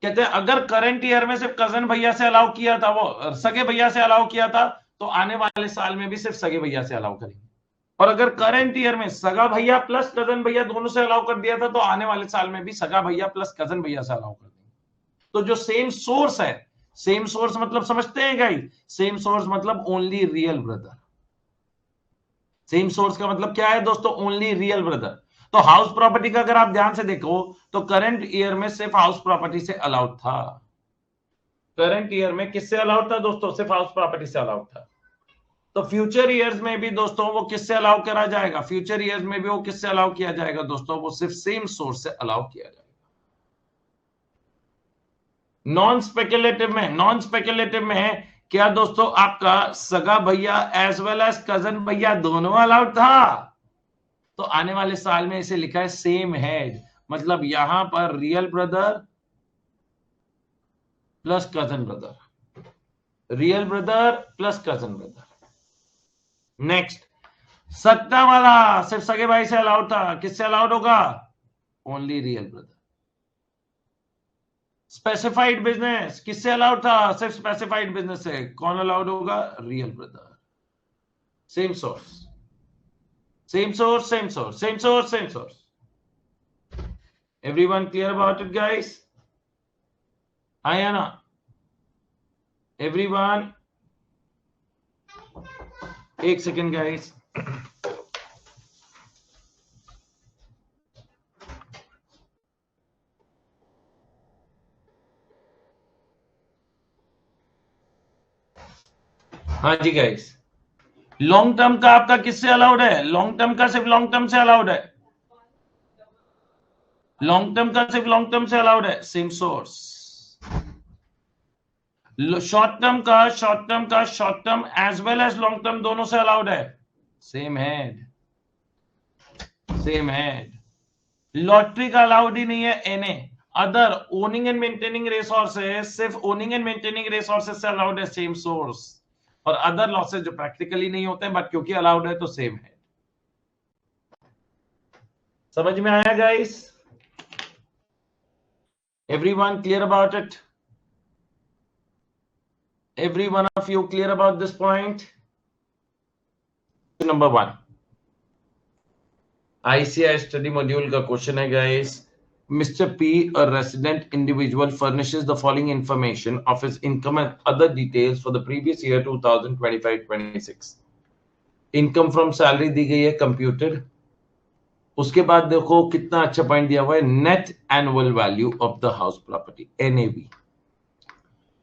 कहते हैं अगर करंट ईयर में सिर्फ कजन भैया से अलाउ किया था, वो सगे भैया से अलाउ किया था, तो आने वाले साल में भी सिर्फ सगे भैया से अलाउ करेंगे। और अगर करंट ईयर में सगा भैया प्लस कजन भैया दोनों से अलाउ कर दिया था, तो आने वाले साल में भी सगा भैया प्लस कजन भैया से अलाउ कर देंगे। तो जो सेम सोर्स है, सेम सोर्स मतलब समझते हैं गाइस, सेम सोर्स मतलब only real brother. Same source का मतलब क्या है दोस्तों? Only real brother. तो हाउस प्रॉपर्टी का अगर आप ध्यान से देखो तो करंट ईयर में सिर्फ हाउस प्रॉपर्टी से अलाउड था। करंट ईयर में किससे अलाउड था दोस्तों? सिर्फ हाउस प्रॉपर्टी से अलाउड था। तो फ्यूचर ईयर्स में भी दोस्तों वो किससे अलाउ करा जाएगा? फ्यूचर ईयर्स में भी वो किससे अलाउ किया जाएगा दोस्तों? वो सिर्फ सेम सोर्स से अलाउ किया जाएगा। नॉन स्पेकुलेटिव में क्या दोस्तों? आपका सगा भैया एज वेल एज कजन भैया दोनों अलाउड था। तो आने वाले साल में इसे लिखा है सेम हेड, मतलब यहां पर real brother plus cousin brother, real brother plus cousin brother. Next, सट्टा वाला सिर्फ सगे भाई से अलाउड था, किससे अलाउड होगा? Only real brother. Specified business किससे अलाउड था? सिर्फ स्पेसिफाइड बिजनेस से, कौन अलाउड होगा? Real brother. Same source, same source, same source, same source, same source. Everyone clear about it guys? आया ना एवरीवन? एक सेकेंड गाइस। हाँ जी गाइस, लॉन्ग टर्म का आपका किससे अलाउड है? लॉन्ग टर्म का सिर्फ लॉन्ग टर्म से अलाउड है, लॉन्ग टर्म का सिर्फ लॉन्ग टर्म से अलाउड है, सेम सोर्स। शॉर्ट टर्म का short term as well as long term दोनों से अलाउड है, same head, same head. Lottery का अलाउड ही नहीं है, any other owning and maintaining resources, सिर्फ ओनिंग एंड मेंटेनिंग रिसोर्सेज से अलाउड है, सेम सोर्स। और अदर लॉसेज जो प्रैक्टिकली नहीं होते हैं बट क्योंकि अलाउड है तो सेम है। समझ में आया guys? Everyone clear about it? Every one of you clear about this point? Number 1, ICI study module का क्वेश्चन है guys. Mr. P, a resident individual, furnishes the following information of his income and other details for the previous year 2025-26. Income from salary दी गई है computer. उसके बाद देखो कितना अच्छा पॉइंट दिया हुआ है, net annual value of the house property, NAV,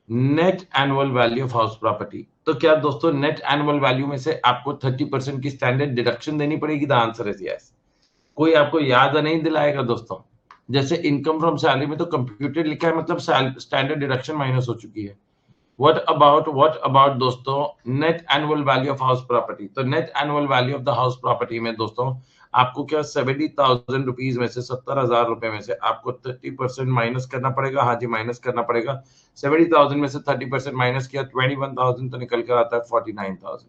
net annual value of house property. तो क्या दोस्तों नेट एनुअल वैल्यू में से आपको 30% की स्टैंडर्ड डिडक्शन देनी पड़ेगी? The answer is yes. कोई आपको याद नहीं दिलाएगा दोस्तों। जैसे इनकम फ्रॉम सैलरी में तो कंप्यूटर लिखा है, मतलब स्टैंडर्ड डिडक्शन माइनस हो चुकी है। व्हाट अबाउट दोस्तों net annual value of house property? तो net annual value of the house property में दोस्तों आपको क्या 70,000 रुपीज में से 70,000 रुपए में से आपको 30% माइनस करना पड़ेगा। हाँ जी, माइनस करना पड़ेगा। 70,000 में से 30% माइनस किया 21,000 तो निकल कर आता है 49,000।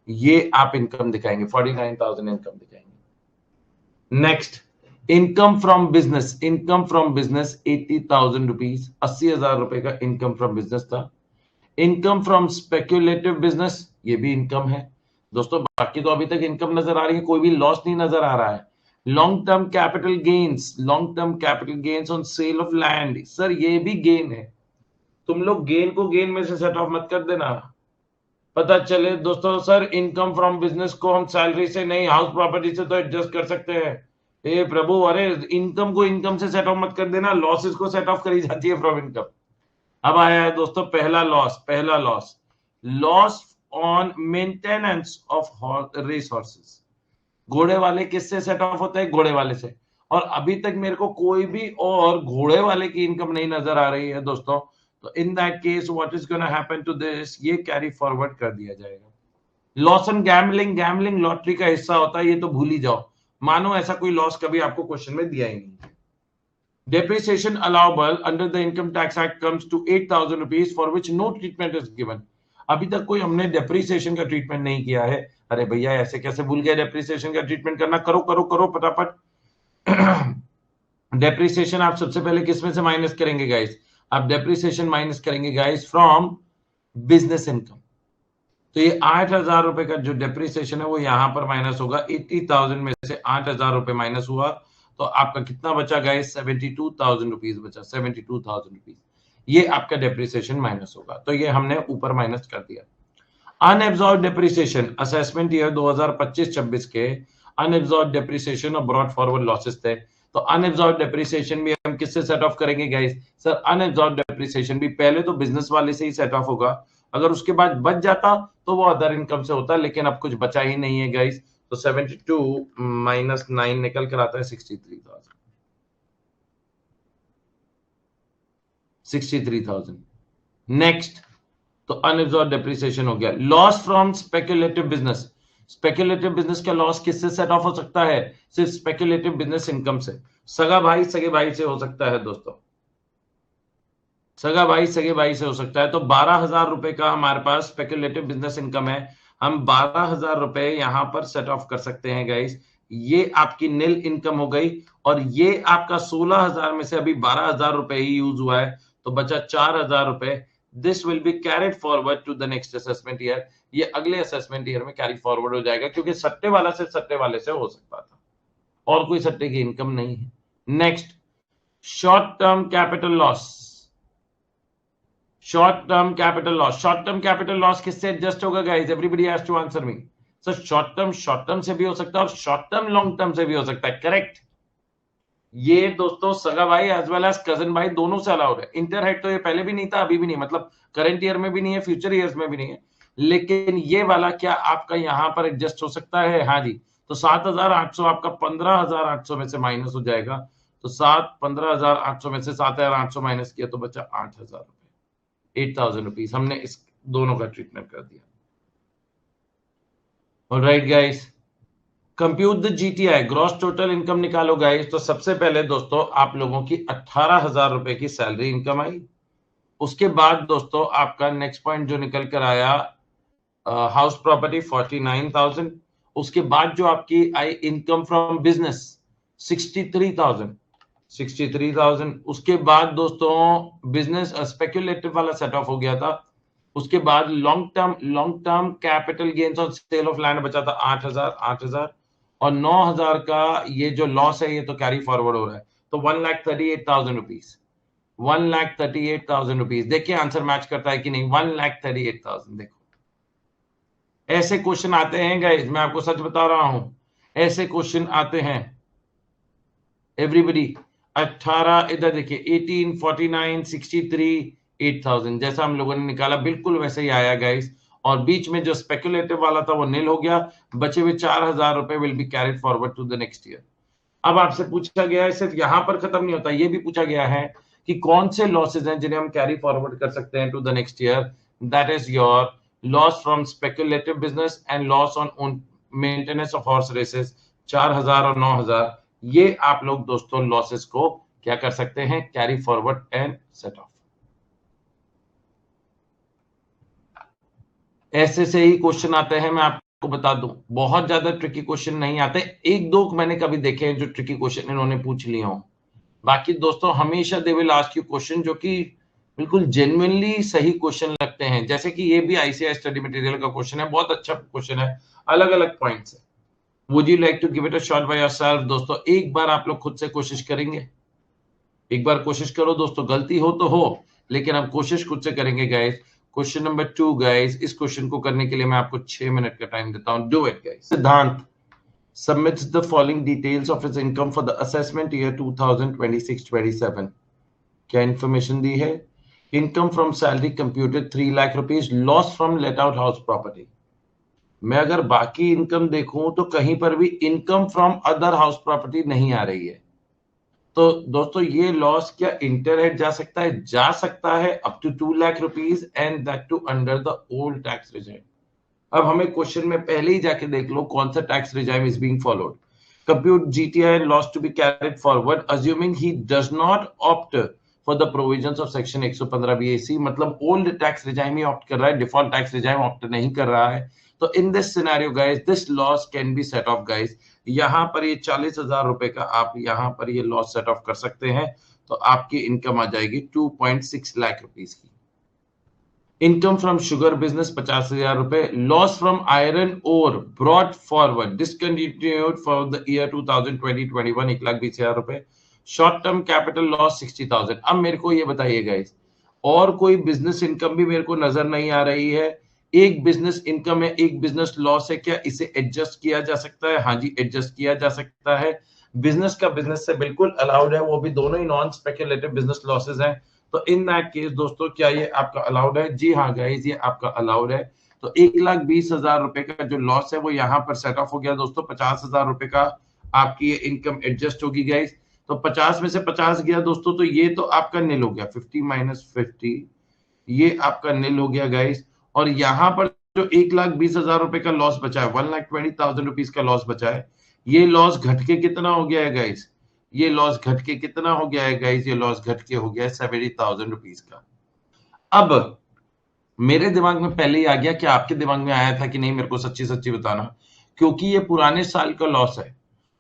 ये आप इनकम दिखाएंगे, 49,000 इनकम दिखाएंगे। Next, income from business, 80,000 rupees, 80,000 रुपए का इनकम फ्रॉम बिजनेस था। इनकम फ्रॉम स्पेक्युलेटिव बिजनेस, ये भी इनकम है दोस्तों। बाकी तो अभी तक इनकम नजर आ रही है, कोई भी लॉस नहीं नजर आ रहा है। Long term capital gains on sale of land, sir ये भी गेन है। तुम लोग गेन को गेन में से सेट ऑफ मत कर देना। पता चले दोस्तों सर इनकम फ्रॉम बिजनेस को हम सैलरी से नहीं हाउस प्रॉपर्टी से तो एडजस्ट कर सकते हैं। ए प्रभु, अरे इनकम को इनकम से सेट ऑफ मत कर देना, लॉसेस को सेट ऑफ करी जाती है फ्रॉम इनकम। अब आया है दोस्तों पहला loss, loss on maintenance of race horses. घोड़े वाले किससे सेट ऑफ होते हैं? घोड़े वाले से। और अभी तक मेरे को कोई भी और घोड़े वाले की इनकम नहीं नजर आ रही है दोस्तों। तो in that case what is gonna happen to this, ये कैरी फॉरवर्ड कर दिया जाएगा। Loss on gambling, gambling lottery का हिस्सा होता है, ये तो भूल ही जाओ, मानो ऐसा कोई लॉस कभी आपको क्वेश्चन में दिया ही नहीं। Depreciation allowable under the Income Tax Act comes to 8,000 rupees for which no treatment is given. अभी तक कोई हमने डेप्रिसिएशन का ट्रीटमेंट नहीं किया है। अरे भैया ऐसे कैसे भूल गए डेप्रिसिएशन का ट्रीटमेंट करना? करो करो करो फटाफट। डेप्रिसिएशन आप सबसे पहले किसमें से माइनस करेंगे गाइस? आप डेप्रिसिएशन माइनस करेंगे गाइस फ्रॉम बिजनेस इनकम। तो ये 8,000 रुपए का जो डेप्रिसिएशन है वो यहां पर माइनस होगा। 80,000 में से 8,000 रुपए माइनस हुआ तो आपका कितना बचा गाइस? 72,000 रुपीज बचा। 72,000 रुपीज ये आपका डेप्रिसिएशन माइनस होगा। तो ये हमने ऊपर माइनस कर दिया। अनएब्सॉर्ब्ड डेप्रिसिएशन असेसमेंट ईयर 2025-26 के अनएब्सॉर्ब्ड डेप्रिसिएशन और ब्रॉट फॉरवर्ड लॉसेस थे। तो अनएब्सॉर्ब्ड डेप्रिसिएशन भी हम किससे सेट ऑफ करेंगे गाइस? सर अनएब्सॉर्ब्ड डेप्रिसिएशन भी पहले तो बिजनेस वाले से ही सेट ऑफ होगा, अगर उसके बाद बच जाता तो वो अदर इनकम से होता, लेकिन अब कुछ बचा ही नहीं है गाइस। तो 72 माइनस 9 निकल कर आता है 63,000। 63,000 नेक्स्ट। तो अनएब्सॉर्ब्ड डेप्रिसिएशन हो गया। Loss from speculative business, speculative business का लॉस किससे सेट ऑफ हो सकता है? सिर्फ स्पेक्युलेटिव बिजनेस इनकम से। सगा भाई सगे भाई से हो सकता है दोस्तों, सगा भाई सगे भाई से हो सकता है। तो 12,000 रुपए का हमारे पास स्पेक्युलेटिव बिजनेस इनकम है, हम 12,000 रुपए यहां पर सेट ऑफ कर सकते हैं गाइस। ये आपकी नील इनकम हो गई और ये आपका 16,000 में से अभी 12,000 रुपए ही यूज हुआ है, तो बचा 4,000 रुपए। This will be carried forward to the next assessment year. ये अगले असेसमेंट ईयर में कैरी फॉरवर्ड हो जाएगा, क्योंकि सट्टे वाला से सट्टे वाले से हो सकता था और कोई सट्टे की इनकम नहीं है। Next, short term capital loss. Short term capital loss, short term capital loss किससे एडजस्ट होगा guys? Everybody has to answer me. Sir short term से भी हो सकता है और शॉर्ट टर्म लॉन्ग टर्म से भी हो सकता है, करेक्ट। ये दोस्तों सगा भाई एज वेल एज कजन भाई दोनों से अलाउड है। इंटर हेड तो ये पहले भी नहीं था, अभी भी नहीं, मतलब करंट ईयर में भी नहीं है, फ्यूचर ईयर्स में भी नहीं है। लेकिन ये वाला क्या आपका यहां पर एडजस्ट हो सकता है? हाँ जी। तो 7,800 आपका 15,800 में से माइनस हो जाएगा। तो 15,800 में से 7,800 माइनस किया तो बचा 8,000 रुपए, 8,000 रुपीज। हमने इस दोनों का ट्रीटमेंट कर दिया। Alright guys, compute the GTI, gross total income निकालो गाइस। तो सबसे पहले दोस्तों आप लोगों की 18,000 रुपए की सैलरी इनकम आई। उसके बाद दोस्तों आपका नेक्स्ट पॉइंट जो निकल कर आया, हाउस प्रॉपर्टी 49,000। उसके बाद जो आपकी आई इनकम फ्रॉम बिजनेस 63,000। उसके बाद दोस्तों बिजनेस स्पेक्युलेटिव वाला सेट ऑफ हो गया था। उसके बाद लॉन्ग टर्म कैपिटल गेन्स और सेल ऑफ लैंड बचा था 8,000 और 9,000 का ये जो लॉस है ये तो कैरी फॉरवर्ड हो रहा है। तो 1,38,000 रुपीज, 1,38,000 रुपीज। देखिए आंसर मैच करता है कि नहीं? 1,38,000। देखो ऐसे क्वेश्चन आते हैं गाइस, मैं आपको सच बता रहा हूं, ऐसे क्वेश्चन आते हैं एवरीबडी। 18 इधर देखिए 18, 49, 63, 8,000 जैसा हम लोगों ने निकाला बिल्कुल वैसे ही आया गाइस। और बीच में जो स्पेक्युलेटिव वाला था वो नील हो गया, बचे हुए 4,000 रुपए will be carried forward to the next year. अब आपसे पूछा गया है, सिर्फ यहां पर खत्म नहीं होता, ये भी पूछा गया है कि कौन से लॉसेज हैं जिन्हें हम कैरी फॉरवर्ड कर सकते हैं to the next year. That is your loss from speculative business and loss on maintenance of horse races 4,000 और 9,000। ये आप लोग दोस्तों लॉसेस को क्या कर सकते हैं? Carry forward and set of. ऐसे से ही क्वेश्चन आते हैं, मैं आपको बता दूं बहुत ज्यादा ट्रिकी क्वेश्चन नहीं आते। एक दो मैंने कभी देखे हैं जो ट्रिकी क्वेश्चन इन्होंने पूछ लिए हों। बाकी दोस्तों हमेशा they will ask you question जो कि बिल्कुल जेन्युइनली सही क्वेश्चन लगते हैं। जैसे कि ये भी आईसीआई स्टडी मटेरियल का क्वेश्चन है, बहुत अच्छा क्वेश्चन है, अलग अलग पॉइंट्स है। Would you like to give it a shot by yourself? दोस्तों एक बार आप लोग खुद से कोशिश करेंगे, एक बार कोशिश करो दोस्तों, गलती हो तो हो लेकिन हम कोशिश खुद से करेंगे गाइस। क्वेश्चन नंबर 2 गाइस, इस क्वेश्चन को करने के लिए मैं आपको 6 मिनट का टाइम देता हूं। Do it guys. सिद्धांत submits the following details of his income for the assessment year 2026-27। क्या इंफॉर्मेशन दी है? Income from salary computed 3 lakh rupees, loss from let out house property. मैं अगर बाकी इनकम देखूं तो कहीं पर भी income from other house property नहीं आ रही है। तो दोस्तों ये लॉस क्या इंटर हेड जा सकता है? जा सकता है, up to 2 lakh rupees, and that too under the old tax regime. अब हमें क्वेश्चन में पहले ही जाके देख लो कौन सा tax regime is being followed. Compute GTI and loss to be carried forward assuming he does not opt for the provisions of section 115 BAC, मतलब ओल्ड टैक्स रिजाइम ही ऑप्ट कर रहा है, डिफॉल्ट टैक्स रिजाइम ऑप्ट नहीं कर रहा है। तो in this scenario guys this loss can be set of guys. यहां पर ये 40,000 रुपए का आप यहां पर ये लॉस सेट ऑफ कर सकते हैं। तो आपकी इनकम आ जाएगी 2.6 लाख रुपीस की। इनकम फ्रॉम शुगर बिजनेस 50,000 रुपए, loss from iron ore brought forward discontinued for the year 2020-21 1,20,000 रुपए, शॉर्ट टर्म कैपिटल लॉस 60,000। अब मेरे को ये बताइए गाइस, और कोई बिजनेस इनकम भी मेरे को नजर नहीं आ रही है। एक बिजनेस इनकम है, एक बिजनेस लॉस है, क्या इसे एडजस्ट किया जा सकता है? हाँ जी, एडजस्ट किया जा सकता है। बिजनेस का बिजनेस से बिल्कुल अलाउड है, वो भी दोनों ही नॉन स्पेकुलेटिव बिजनेस लॉसेज हैं। तो इन दैट केस दोस्तों क्या ये आपका अलाउड है? जी हाँ गाइस, ये आपका अलाउड है। तो 1,20,000 रुपए का जो लॉस है वो यहाँ पर सेट ऑफ हो गया दोस्तों। 50,000 रुपए का आपकी ये इनकम एडजस्ट होगी गाइस। तो 50 में से 50 गया दोस्तों, तो ये तो आपका निल हो गया, 50 माइनस 50, ये आपका निल हो गया गाइस। और यहाँ पर जो 1,20,000 रुपए का लॉस बचा है, 1,20,000 रुपीज का लॉस बचा है, ये लॉस घट के कितना हो गया है गाइस? ये लॉस घट के कितना हो गया है गाइस? ये लॉस घट के हो गया है 70,000 रुपीज का। अब मेरे दिमाग में पहले ही आ गया कि आपके दिमाग में आया था कि नहीं, मेरे को सच्ची सच्ची बताना, क्योंकि ये पुराने साल का लॉस है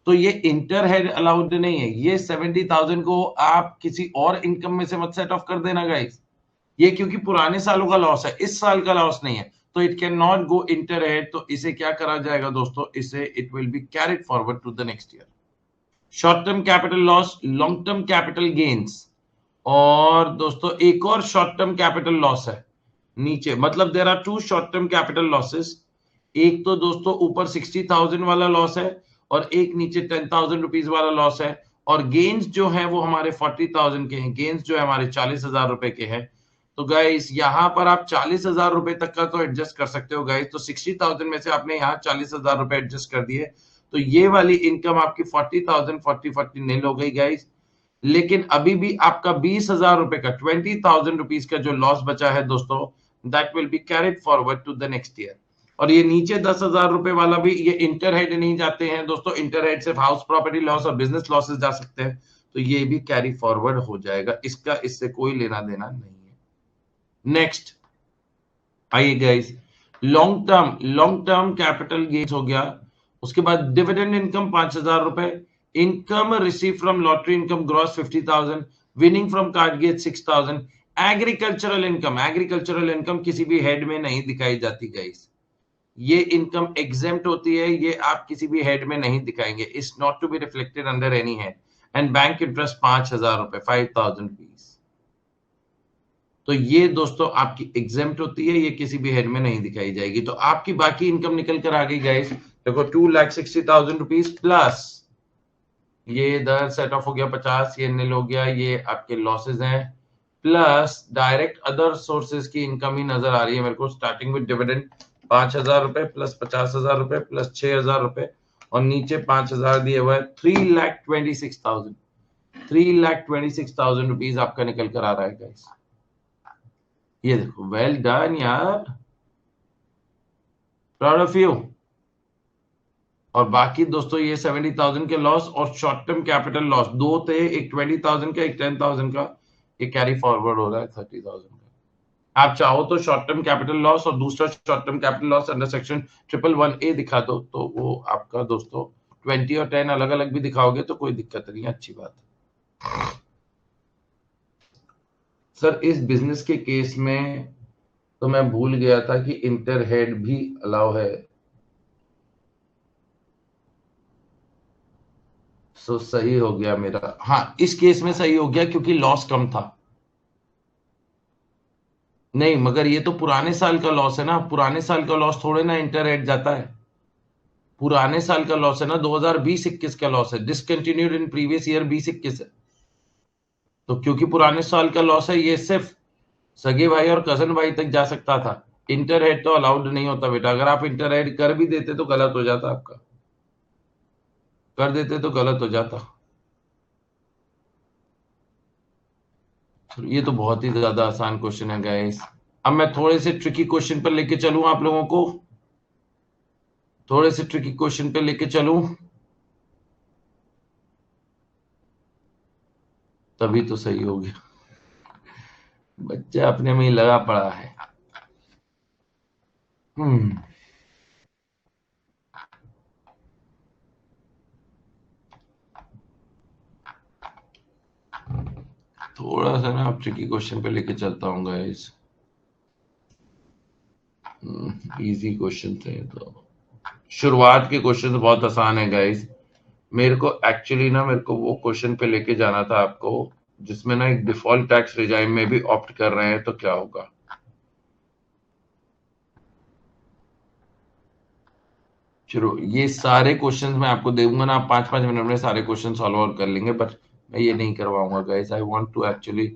तो ये इंटर हेड अलाउड नहीं है। ये 70,000 को आप किसी और इनकम में से मत सेट ऑफ कर देना गाइस, ये क्योंकि पुराने सालों का लॉस है, इस साल का लॉस नहीं है, तो it can not go inter head. तो इसे क्या करा जाएगा दोस्तों? इसे it will be carried forward to the next year. Short term capital loss, long term capital gains, और दोस्तों एक और शॉर्ट टर्म कैपिटल लॉस है नीचे, मतलब there are two short term capital losses. एक तो दोस्तों ऊपर 60,000 वाला लॉस है और एक नीचे 10,000 रुपीज वाला लॉस है। और गेन्स जो है वो हमारे 40,000 के हैं, गेन्स जो है हमारे 40,000 रुपए के हैं। तो गाइस यहाँ पर आप 40,000 रुपए तक का तो एडजस्ट कर सकते हो गाइस। तो 60,000 में से आपने यहाँ 40,000 रुपए एडजस्ट कर दिए, तो ये वाली इनकम आपकी 40,000 40 नील हो गई गाइस। लेकिन अभी भी आपका 20,000 रुपए का 20,000 रुपीज का जो लॉस बचा है दोस्तों, that will be carried forward to the next year. और ये नीचे 10,000 रुपए वाला भी, ये इंटर हेड नहीं जाते हैं दोस्तों, इंटर हेड सिर्फ हाउस प्रॉपर्टी लॉस और बिजनेस लॉसेस जा सकते हैं, तो ये भी कैरी फॉरवर्ड हो जाएगा, इसका इससे कोई लेना देना नहीं है। नेक्स्ट आइए guys, long term capital gains हो गया। उसके बाद डिविडेंड इनकम 5,000 रुपए, income receive from lottery income gross 50,000, winning from card game 6,000। Agricultural income किसी भी हेड में नहीं दिखाई जाती गाइस, ये इनकम एग्जेम्प्ट होती है, ये आप किसी भी हेड में नहीं दिखाएंगे, it's not to be reflected under any head. And bank interest 5,000 रुपए, 5,000 रुपीज, तो ये दोस्तों आपकी एग्जेम्प्ट होती है, ये किसी भी हेड में नहीं दिखाई जाएगी। तो आपकी बाकी इनकम निकल कर आ गई गाइस, देखो 2,60,000 रुपीज प्लस ये इधर सेट ऑफ हो गया 50, ये निल हो गया, ये आपके लॉसेज हैं, प्लस डायरेक्ट अदर सोर्सेज की इनकम ही नजर आ रही है मेरे को, स्टार्टिंग विद डिविडेंड 5,000 रुपए प्लस 50,000 रुपए प्लस 6,000 रुपए और नीचे 5,000 दिए हुआ है, 3,26,000, 3,26,000 रुपीज आपका निकल कर आ रहा है गाइस। ये देखो, वेल डन यार, प्राउड ऑफ यू। और बाकी दोस्तों ये 70,000 के लॉस और शॉर्ट टर्म कैपिटल लॉस दो थे, एक 20,000 का, एक 10,000 का, ये कैरी फॉरवर्ड हो रहा है 30,000 का। आप चाहो तो शॉर्ट टर्म कैपिटल लॉस और दूसरा short term capital loss under section 111A दिखा दो, तो वो आपका दोस्तों 20 और 10 अलग अलग भी दिखाओगे तो कोई दिक्कत नहीं है, अच्छी बात है। सर इस बिजनेस के केस में तो मैं भूल गया था कि इंटर हेड भी अलाउ है, सो सही हो गया मेरा, हाँ इस केस में सही हो गया क्योंकि लॉस कम था। नहीं मगर ये तो पुराने साल का लॉस है ना, पुराने साल का लॉस थोड़े ना इंटर हेड जाता है, पुराने साल का लॉस है ना, 2020-21 का लॉस है, डिसकंटिन्यूड इन प्रीवियस ईयर 20-21 है। तो क्योंकि पुराने साल का लॉस है, ये सिर्फ सगे भाई और कजन भाई तक जा सकता था, इंटर हेड तो अलाउड नहीं होता बेटा। अगर आप इंटर हेड कर भी देते तो गलत हो जाता, आपका कर देते तो गलत हो जाता। ये तो बहुत ही ज्यादा आसान क्वेश्चन है गाइस। अब मैं थोड़े से ट्रिकी क्वेश्चन पर लेके चलूं आप लोगों को, थोड़े से ट्रिकी क्वेश्चन पे लेके चलूं, तभी तो सही हो गया। बच्चा अपने में ही लगा पड़ा है। हम्म थोड़ा सा ना आप ट्रिकी क्वेश्चन पे लेके चलता हूँ गाइस। इजी क्वेश्चन थे तो, शुरुआत के क्वेश्चन बहुत आसान है गाइस। मेरे को एक्चुअली ना, मेरे को वो क्वेश्चन पे लेके जाना था आपको जिसमें ना एक डिफॉल्ट टैक्स रिजाइम में भी ऑप्ट कर रहे हैं तो क्या होगा। चलो ये सारे क्वेश्चंस मैं आपको दूंगा ना, आप 5-5 मिनट में सारे क्वेश्चन सॉल्व आउट कर लेंगे, बट मैं ये नहीं करवाऊंगा guys. I want to actually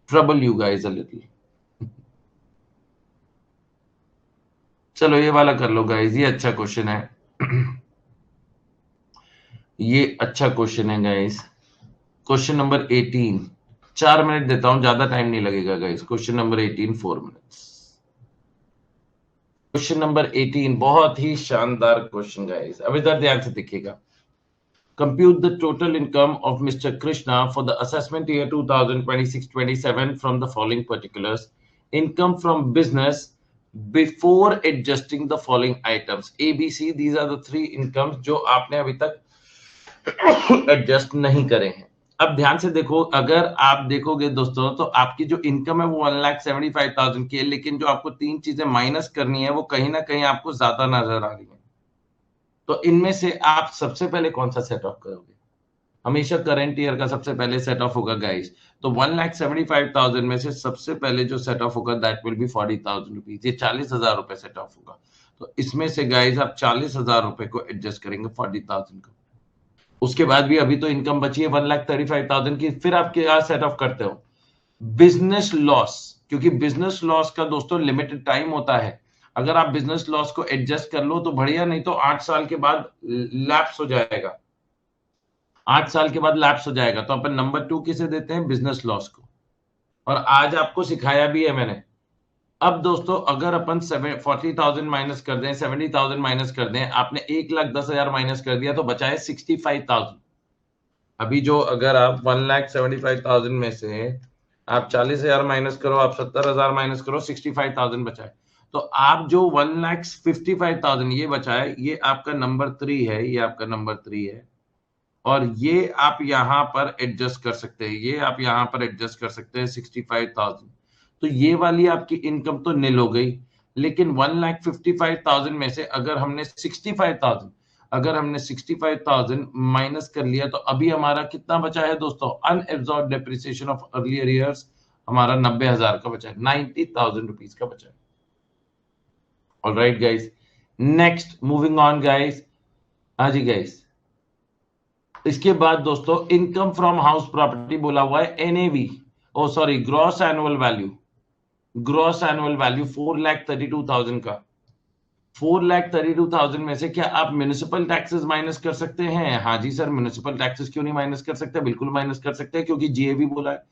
trouble you guys a little. चलो ये वाला कर लो गाइस, ये अच्छा क्वेश्चन है। ये अच्छा क्वेश्चन है गाइस। क्वेश्चन नंबर 18, 4 मिनट देता हूं, ज्यादा टाइम नहीं लगेगा guys. Question number 18, 4 minutes. Question number 18 बहुत ही शानदार क्वेश्चन गाइस, अब इधर ध्यान से देखिएगा। Compute the total income of Mr. Krishna for the assessment year 2026-27 from the following particulars. Income from business before adjusting the following items. A, B, C, these are the three incomes जो आपने अभी तक adjust नहीं करे हैं। अब ध्यान से देखो, अगर आप देखोगे दोस्तों तो आपकी जो इनकम है वो 1,75,000 की है, लेकिन जो आपको तीन चीजें माइनस करनी है वो कहीं ना कहीं आपको ज्यादा नजर आ रही है। तो इनमें से आप सबसे पहले कौन सा सेट ऑफ करोगे? हमेशा करंट ईयर का सबसे पहले सेट ऑफ होगा गाइस। तो 1,75,000 में से सबसे पहले जो सेट ऑफ होगा दैट विल बी 40,000 रुपीज, ये 40,000 रुपए सेट ऑफ होगा। तो इसमें से गाइस आप 40,000 रुपए को एडजस्ट करेंगे 40,000 को। उसके बाद भी अभी तो इनकम बची है 1,35,000 की, फिर आप क्या सेट ऑफ करते हो? बिजनेस लॉस, क्योंकि बिजनेस लॉस का दोस्तों लिमिटेड टाइम होता है। अगर आप बिजनेस लॉस को एडजस्ट कर लो तो बढ़िया, नहीं तो 8 साल के बाद लैप्स हो जाएगा। 8 साल के बाद लैप्स हो जाएगा। तो अपन नंबर 2 किसे देते हैं? बिजनेस लॉस को। और आज आपको सिखाया भी है मैंने। अब दोस्तों अगर अपन 40,000 माइनस कर दें, 70,000 माइनस कर दें, आपने 1,10,000 माइनस कर दिया तो बचा है 65,000। अभी जो अगर आप 1,75,000 में से आप 40,000 माइनस करो, आप 70,000 माइनस करो, 65,000 बचा है। तो आप जो 1,55,000 ये बचा है, ये आपका नंबर 3 है, ये आपका नंबर 3 है। और ये आप यहां पर एडजस्ट कर सकते हैं, ये आप यहां पर एडजस्ट कर सकते हैं 65,000। तो ये वाली आपकी इनकम तो निल हो गई, लेकिन 1,55,000 में से अगर हमने 65,000 माइनस कर लिया तो अभी हमारा कितना बचा है दोस्तों? Unabsorbed depreciation of earlier years हमारा 90,000 का बचा है, 90,000 रुपीज का बचा है। Alright guys, next moving on guys. हाँ जी गाइस, इसके बाद दोस्तों इनकम फ्रॉम हाउस प्रॉपर्टी बोला हुआ है, NAV, oh sorry, gross annual value. Gross annual value 4,32,000 का। 4,32,000 में से क्या आप म्युनिसिपल टैक्सेस माइनस कर सकते हैं? हाँ जी सर, म्युनिसिपल टैक्सेस क्यों नहीं माइनस कर सकते? बिल्कुल माइनस कर सकते हैं, क्योंकि जीएवी बोला है।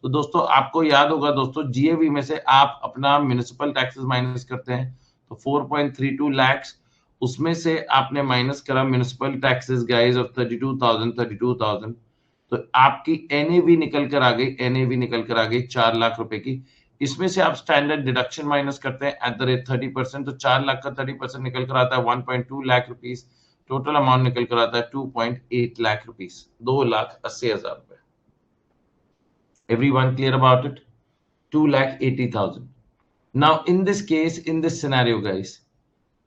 तो दोस्तों आपको याद होगा दोस्तों, जीएवी में से आप अपना म्युनिसिपल टैक्सेस माइनस करते हैं तो 4.32 लाख, उसमें से आपने माइनस करा म्युनिसिपल टैक्सेस गाइस ऑफ 32,000। तो आपकी एनएवी निकल कर आ गई, एनएवी निकल कर आ गई 4 लाख रुपए की। इसमें से आप स्टैंडर्ड डिडक्शन माइनस करते हैं एट द रेट 30%, तो 4 लाख का 30% निकल कर आता है 1.2 लाख रुपीस। टोटल अमाउंट निकल कर आता है 2.8 लाख रुपीस, 2,80,000 रुपए। Everyone clear about it? 2,80,000. Now in this case, in this scenario guys,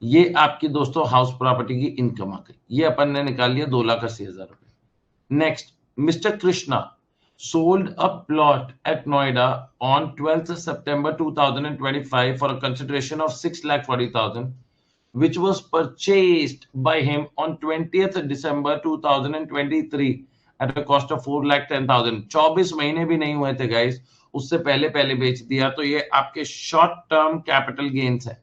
ये आपकी दोस्तों हाउस प्रॉपर्टी की इनकम आ गई, ये अपन ने निकाल लिया 2,80,000 रुपए। Next, mister Krishna sold a plot at Noida on 12th September 2025 for a consideration of 6,40,000, which was purchased by him on 20th December 2023 at a cost of 4,10,000। 24 महीने भी नहीं हुए थे गाइस, उससे पहले पहले बेच दिया, तो ये आपके शॉर्ट टर्म कैपिटल गेन्स है।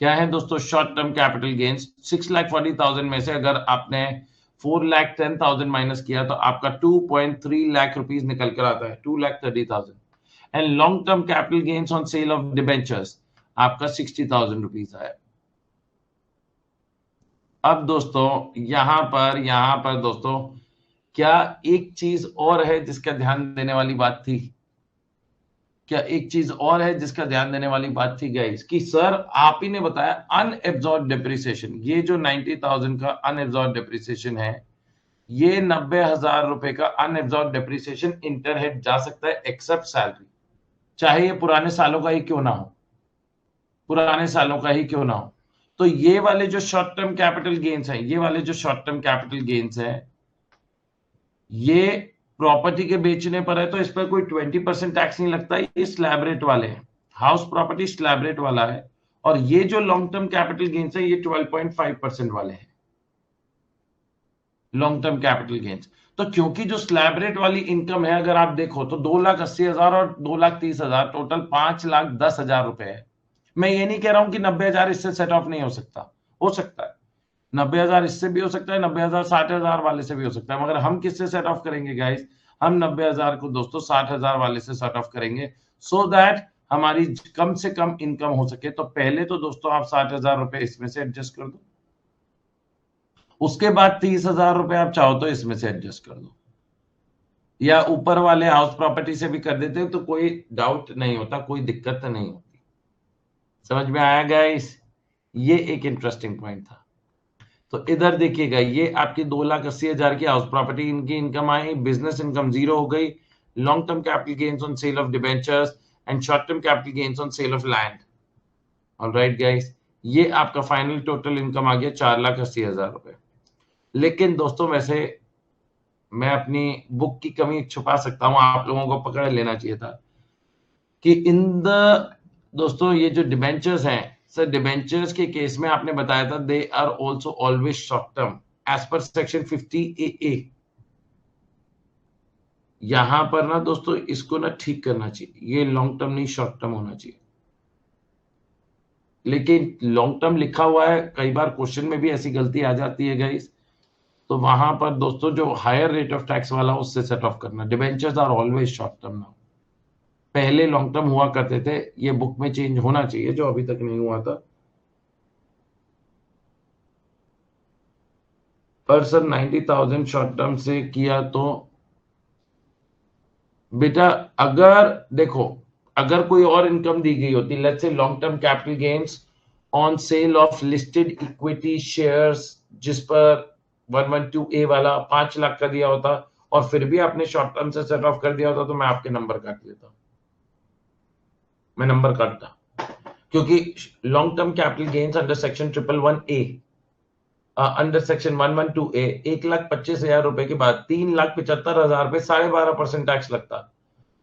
क्या है दोस्तों? Short term capital gains. 6,40,000 में से अगर आपने 4,10,000 माइनस किया तो आपका 2.3 लाख रुपीज निकल कर आता है, 2,30,000। And long term capital gains on sale of debentures आपका 60,000 रुपीज आया। अब दोस्तों यहां पर दोस्तों क्या एक चीज और है जिसका ध्यान देने वाली बात थी? क्या एक चीज और है जिसका ध्यान देने वाली बात थी गाइस, कि सर आप ही ने बताया अनएब्जॉर्ब डेप्रिसिएशन, ये जो 90,000 का अनएब्जॉर्ब डेप्रिसिएशन है, ये 90,000 रुपए का अनएब्जॉर्ब डेप्रिसिएशन इंटरहेड जा सकता है एक्सेप्ट सैलरी, चाहे ये पुराने सालों का ही क्यों ना हो, पुराने सालों का ही क्यों ना हो। तो ये वाले जो शॉर्ट टर्म कैपिटल गेन्स हैं, ये वाले जो शॉर्ट टर्म कैपिटल गेन्स हैं, ये प्रॉपर्टी के बेचने पर है तो इस पर कोई 20% टैक्स नहीं लगता, ये स्लैब रेट वाले हैं, हाउस प्रॉपर्टी स्लैब रेट वाला है। और ये जो लॉन्ग टर्म कैपिटल गेन्स है ये 12.5% वाले हैं लॉन्ग टर्म कैपिटल गेन्स। तो क्योंकि जो स्लैब रेट वाली इनकम है अगर आप देखो तो 2,80,000 और 2,30,000 टोटल 5,10,000 रुपए है। मैं ये नहीं कह रहा हूं कि 90,000 इससे सेट ऑफ नहीं हो सकता है 90,000 इससे भी हो सकता है, 90,000 60,000 वाले से भी हो सकता है, मगर हम किससे सेट ऑफ करेंगे गाइस? हम 90,000 को दोस्तों 60,000 वाले से सेट ऑफ करेंगे, सो दैट हमारी कम से कम इनकम हो सके। तो पहले तो दोस्तों आप 60,000 रुपए इसमें से एडजस्ट कर दो, उसके बाद 30,000 रुपए आप चाहो तो इसमें से एडजस्ट कर दो, या ऊपर वाले हाउस प्रॉपर्टी से भी कर देते हो तो कोई डाउट नहीं होता, कोई दिक्कत नहीं होती। समझ में आया गाइस? ये एक इंटरेस्टिंग पॉइंट था। तो इधर देखिएगा, ये आपकी 2,80,000 की हाउस प्रॉपर्टी इनकी इनकम आई, बिजनेस इनकम जीरो हो गई, long term capital gains on sale of debentures and short term capital gains on sale of land. Alright guys, ये आपका फाइनल टोटल इनकम आ गया 4,80,000 रुपए। लेकिन दोस्तों वैसे मैं अपनी बुक की कमी छुपा सकता हूं, आप लोगों को पकड़ लेना चाहिए था कि इन द दोस्तों ये जो डिबेंचर्स हैं सर, डिबेंचर्स के केस में आपने बताया था they are also always short term as per section 50AA। यहां पर ना दोस्तों इसको ना ठीक करना चाहिए, ये लॉन्ग टर्म नहीं शॉर्ट टर्म होना चाहिए। लेकिन लॉन्ग टर्म लिखा हुआ है, कई बार क्वेश्चन में भी ऐसी गलती आ जाती है गाइस, तो वहां पर दोस्तों जो हायर रेट ऑफ टैक्स वाला उससे सेट ऑफ करना। Debentures are always short term now, पहले लॉन्ग टर्म हुआ करते थे, ये बुक में चेंज होना चाहिए जो अभी तक नहीं हुआ था। पर सर 90,000 शॉर्ट टर्म से किया तो बेटा अगर देखो, अगर कोई और इनकम दी गई होती, let's say long term capital gains on sale of listed equity shares, जिस पर 112A वाला 5 लाख का दिया होता और फिर भी आपने शॉर्ट टर्म से सेट ऑफ कर दिया होता, तो मैं आपके नंबर काट देता, मैं नंबर काटता, क्योंकि long term capital gains under section 111A under section 112A 1,25,000 रुपए के बाद 3,75,000 रुपए 12.5% टैक्स लगता।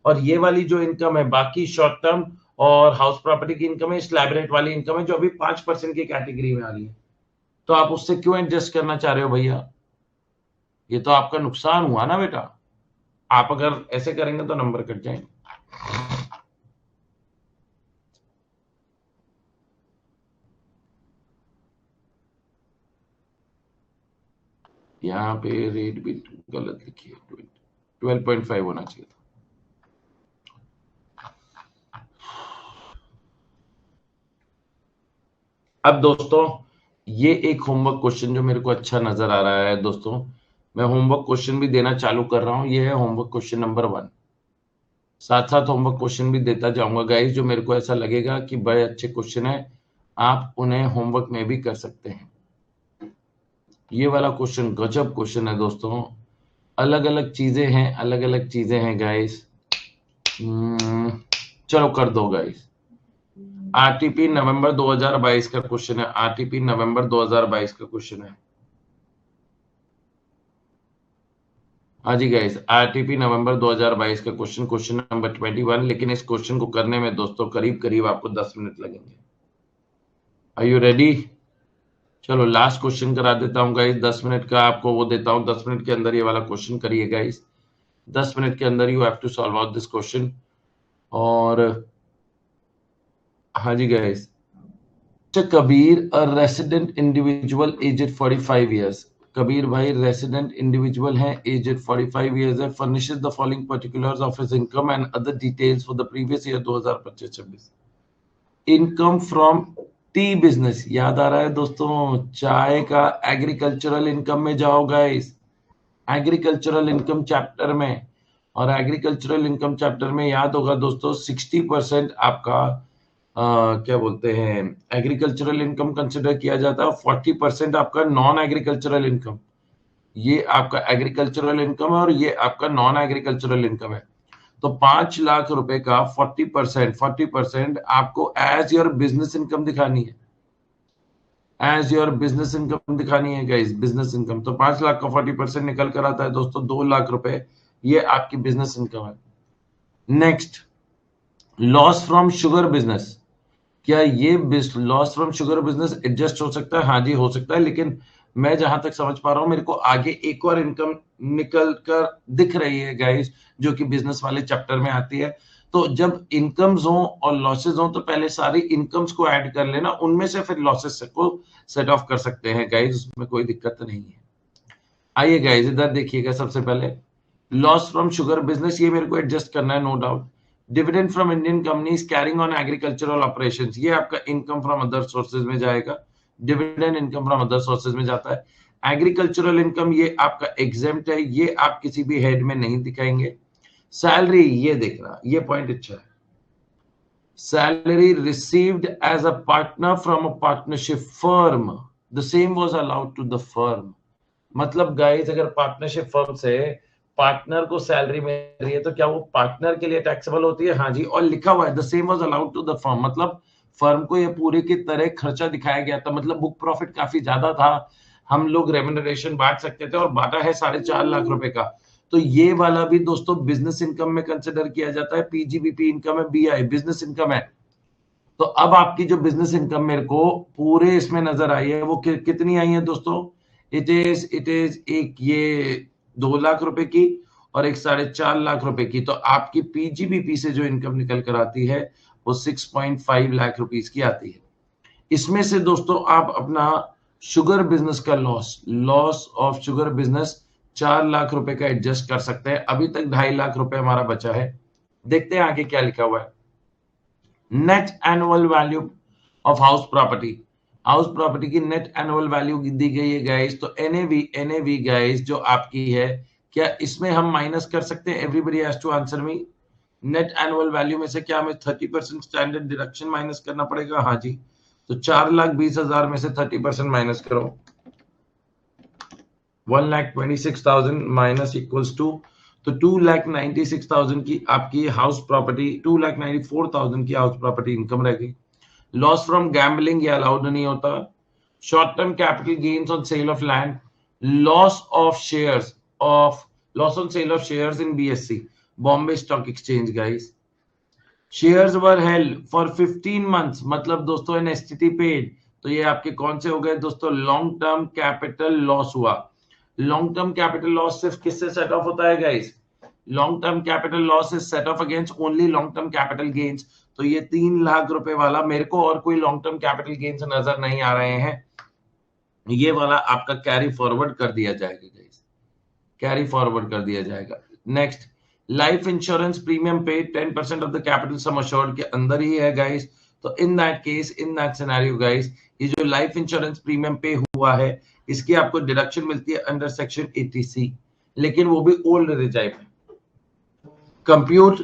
और ये वाली जो इनकम है बाकी शॉर्ट टर्म और हाउस प्रॉपर्टी की इनकम है, स्लैब रेट वाली इनकम है जो अभी 5% की कैटेगरी में आ रही है, तो आप उससे क्यों एडजस्ट करना चाह रहे हो भैया? ये तो आपका नुकसान हुआ ना बेटा, आप अगर ऐसे करेंगे तो नंबर कट जाएंगे। यहाँ पे रेट भी गलत लिखी है, 12.5 होना चाहिए था। अब दोस्तों ये एक होमवर्क क्वेश्चन जो मेरे को अच्छा नजर आ रहा है दोस्तों, मैं होमवर्क क्वेश्चन भी देना चालू कर रहा हूं, ये है होमवर्क क्वेश्चन नंबर 1। साथ साथ होमवर्क क्वेश्चन भी देता जाऊंगा गाइस, जो मेरे को ऐसा लगेगा कि बड़े अच्छे क्वेश्चन है, आप उन्हें होमवर्क में भी कर सकते हैं। ये वाला क्वेश्चन गजब क्वेश्चन है दोस्तों, अलग अलग चीजें हैं गाइस। चलो कर दो गाइस। आरटीपी नवंबर 2022 का क्वेश्चन है, आरटीपी नवंबर 2022 का क्वेश्चन है। हाँ जी गाइस, आरटीपी नवंबर 2022 का क्वेश्चन, क्वेश्चन नंबर 21। लेकिन इस क्वेश्चन को करने में दोस्तों करीब करीब आपको 10 मिनट लगेंगे। Are you ready? चलो लास्ट क्वेश्चन करा देता हूँ गाइस, 10 मिनट का आपको वो देता हूँ, 10 मिनट के अंदर ये वाला क्वेश्चन करिए गाइस, 10 मिनट के अंदर you have to solve out this question. और हाँ जी guys, Kabir a resident individual aged 45 years. Kabir भाई रेसिडेंट इंडिविजुअल है, एजेड 45 इयर्स है, furnishes the following particulars of his income and other details for the previous year 2025-26। Income from the business, याद आ रहा है दोस्तों चाय का, एग्रीकल्चरल इनकम में जाओ गाइस, एग्रीकल्चरल इनकम चैप्टर में। और एग्रीकल्चरल इनकम चैप्टर में याद होगा दोस्तों 60% आपका क्या बोलते हैं एग्रीकल्चरल इनकम कंसिडर किया जाता है, 40% आपका नॉन एग्रीकल्चरल इनकम। ये आपका एग्रीकल्चरल इनकम है और ये आपका नॉन एग्रीकल्चरल इनकम है। तो 5 लाख रुपए का 40% आपको एज योर बिजनेस इनकम दिखानी है, एज योर बिजनेस इनकम दिखानी है गाइस, बिजनेस इनकम। तो 5 लाख का 40% निकल कर आता है दोस्तों 2 लाख रुपए, ये आपकी बिजनेस इनकम है। Next, loss from sugar business. क्या ये loss from sugar business adjust हो सकता है? हाँ जी हो सकता है, लेकिन मैं जहां तक समझ पा रहा हूं मेरे को आगे एक और इनकम निकल कर दिख रही है गाइस, जो कि बिजनेस वाले चैप्टर में आती है। तो जब इनकम्स हो और लॉसेस हो तो पहले सारी इनकम्स को ऐड कर लेना, उनमें से फिर लॉसेस को सेट ऑफ कर सकते हैं गाइस, उसमें कोई दिक्कत नहीं है। आइए गाइस इधर देखिएगा, सबसे पहले लॉस फ्रॉम शुगर बिजनेस, ये मेरे को एडजस्ट करना है no doubt. Dividend from Indian companies carrying on agricultural operations, ये आपका इनकम फ्रॉम अदर सोर्सेज में जाएगा, dividend income from other sources में जाता है। एग्रीकल्चरल इनकम ये आपका एग्जेम्प्ट है, ये आप किसी भी हेड में नहीं दिखाएंगे। सैलरी, ये देख रहा, ये पॉइंट अच्छा है, salary received as a partner from a partnership firm, the same was allowed to the firm. मतलब गाइस अगर पार्टनरशिप फर्म से पार्टनर को सैलरी मिल रही है तो क्या वो पार्टनर के लिए टैक्सेबल होती है? हाँ जी, और लिखा हुआ है the same was allowed to the firm, मतलब फर्म को ये पूरे की तरह खर्चा दिखाया गया था, मतलब बुक प्रॉफिट काफी ज्यादा था, हम लोग रेम्युनरेशन बांट सकते थे और बांटा है 4.5 लाख रुपए का। तो ये वाला भी दोस्तों बिजनेस इनकम में कंसिडर किया जाता है, पीजीबीपी इनकम है, बीआई बिजनेस इनकम है। तो अब आपकी जो बिजनेस इनकम मेरे को पूरे इसमें नजर आई है वो कितनी आई है दोस्तों, इट इज एक ये 2 लाख रुपए की और एक 4.5 लाख रुपए की। तो आपकी पीजीबीपी से जो इनकम निकल कर आती है वो 6.5 लाख रुपीस की आती है। इसमें से दोस्तों आप अपना शुगर बिजनेस का loss, loss of sugar business 4 lakh रुपए का एडजस्ट कर सकते हैं। अभी तक 2.5 लाख रुपए हमारा बचा है, देखते हैं आगे क्या लिखा हुआ है। Net annual value of house property, house property की नेट एनुअल वैल्यू दी गई है गाइस। तो एनएवी गाइस जो आपकी है, क्या इसमें हम माइनस कर सकते हैं? Everybody has to answer me. Net annual value में से क्या हमें 30% स्टैंडर्ड डिडक्शन माइनस करना पड़ेगा? हाँ जी, तो 4,20,000 में से 30% माइनस करो, 1,26,000 माइनस इक्वल्स टू, तो 2,96,000 की आपकी हाउस प्रॉपर्टी, 2,94,000 की हाउस प्रॉपर्टी इनकम रह गई। लॉस फ्रॉम गैम्बलिंग ये अलाउड नहीं होता। Short term capital gains on sale of land, loss of shares of, loss on sale of shares in BSc Bombay stock exchange guys. Shares were held for 15 months, मतलब दोस्तों N STT paid, तो ये आपके कौन से हो गए दोस्तों? लॉन्ग टर्म कैपिटल लॉस हुआ। लॉन्ग टर्म कैपिटल लॉस सिर्फ किससे सेट ऑफ होता है guys? Long term capital loss is set off against only long term capital gains. तो ये 3 लाख रुपए वाला मेरे को और कोई लॉन्ग टर्म कैपिटल गेन्स नजर नहीं आ रहे हैं, ये वाला आपका कैरी फॉरवर्ड कर दिया जाएगा गाइस, कैरी फॉरवर्ड कर दिया जाएगा। नेक्स्ट, लाइफ इंश्योरेंस प्रीमियम पे 10% of the capital sum assured के अंदर ही है गाइस। तो in that case, in that scenario guys, ये जो लाइफ इंश्योरेंस प्रीमियम पे हुआ है इसकी आपको डिडक्शन मिलती है अंडर सेक्शन 80C, लेकिन वो भी ओल्ड रिजाइव में। compute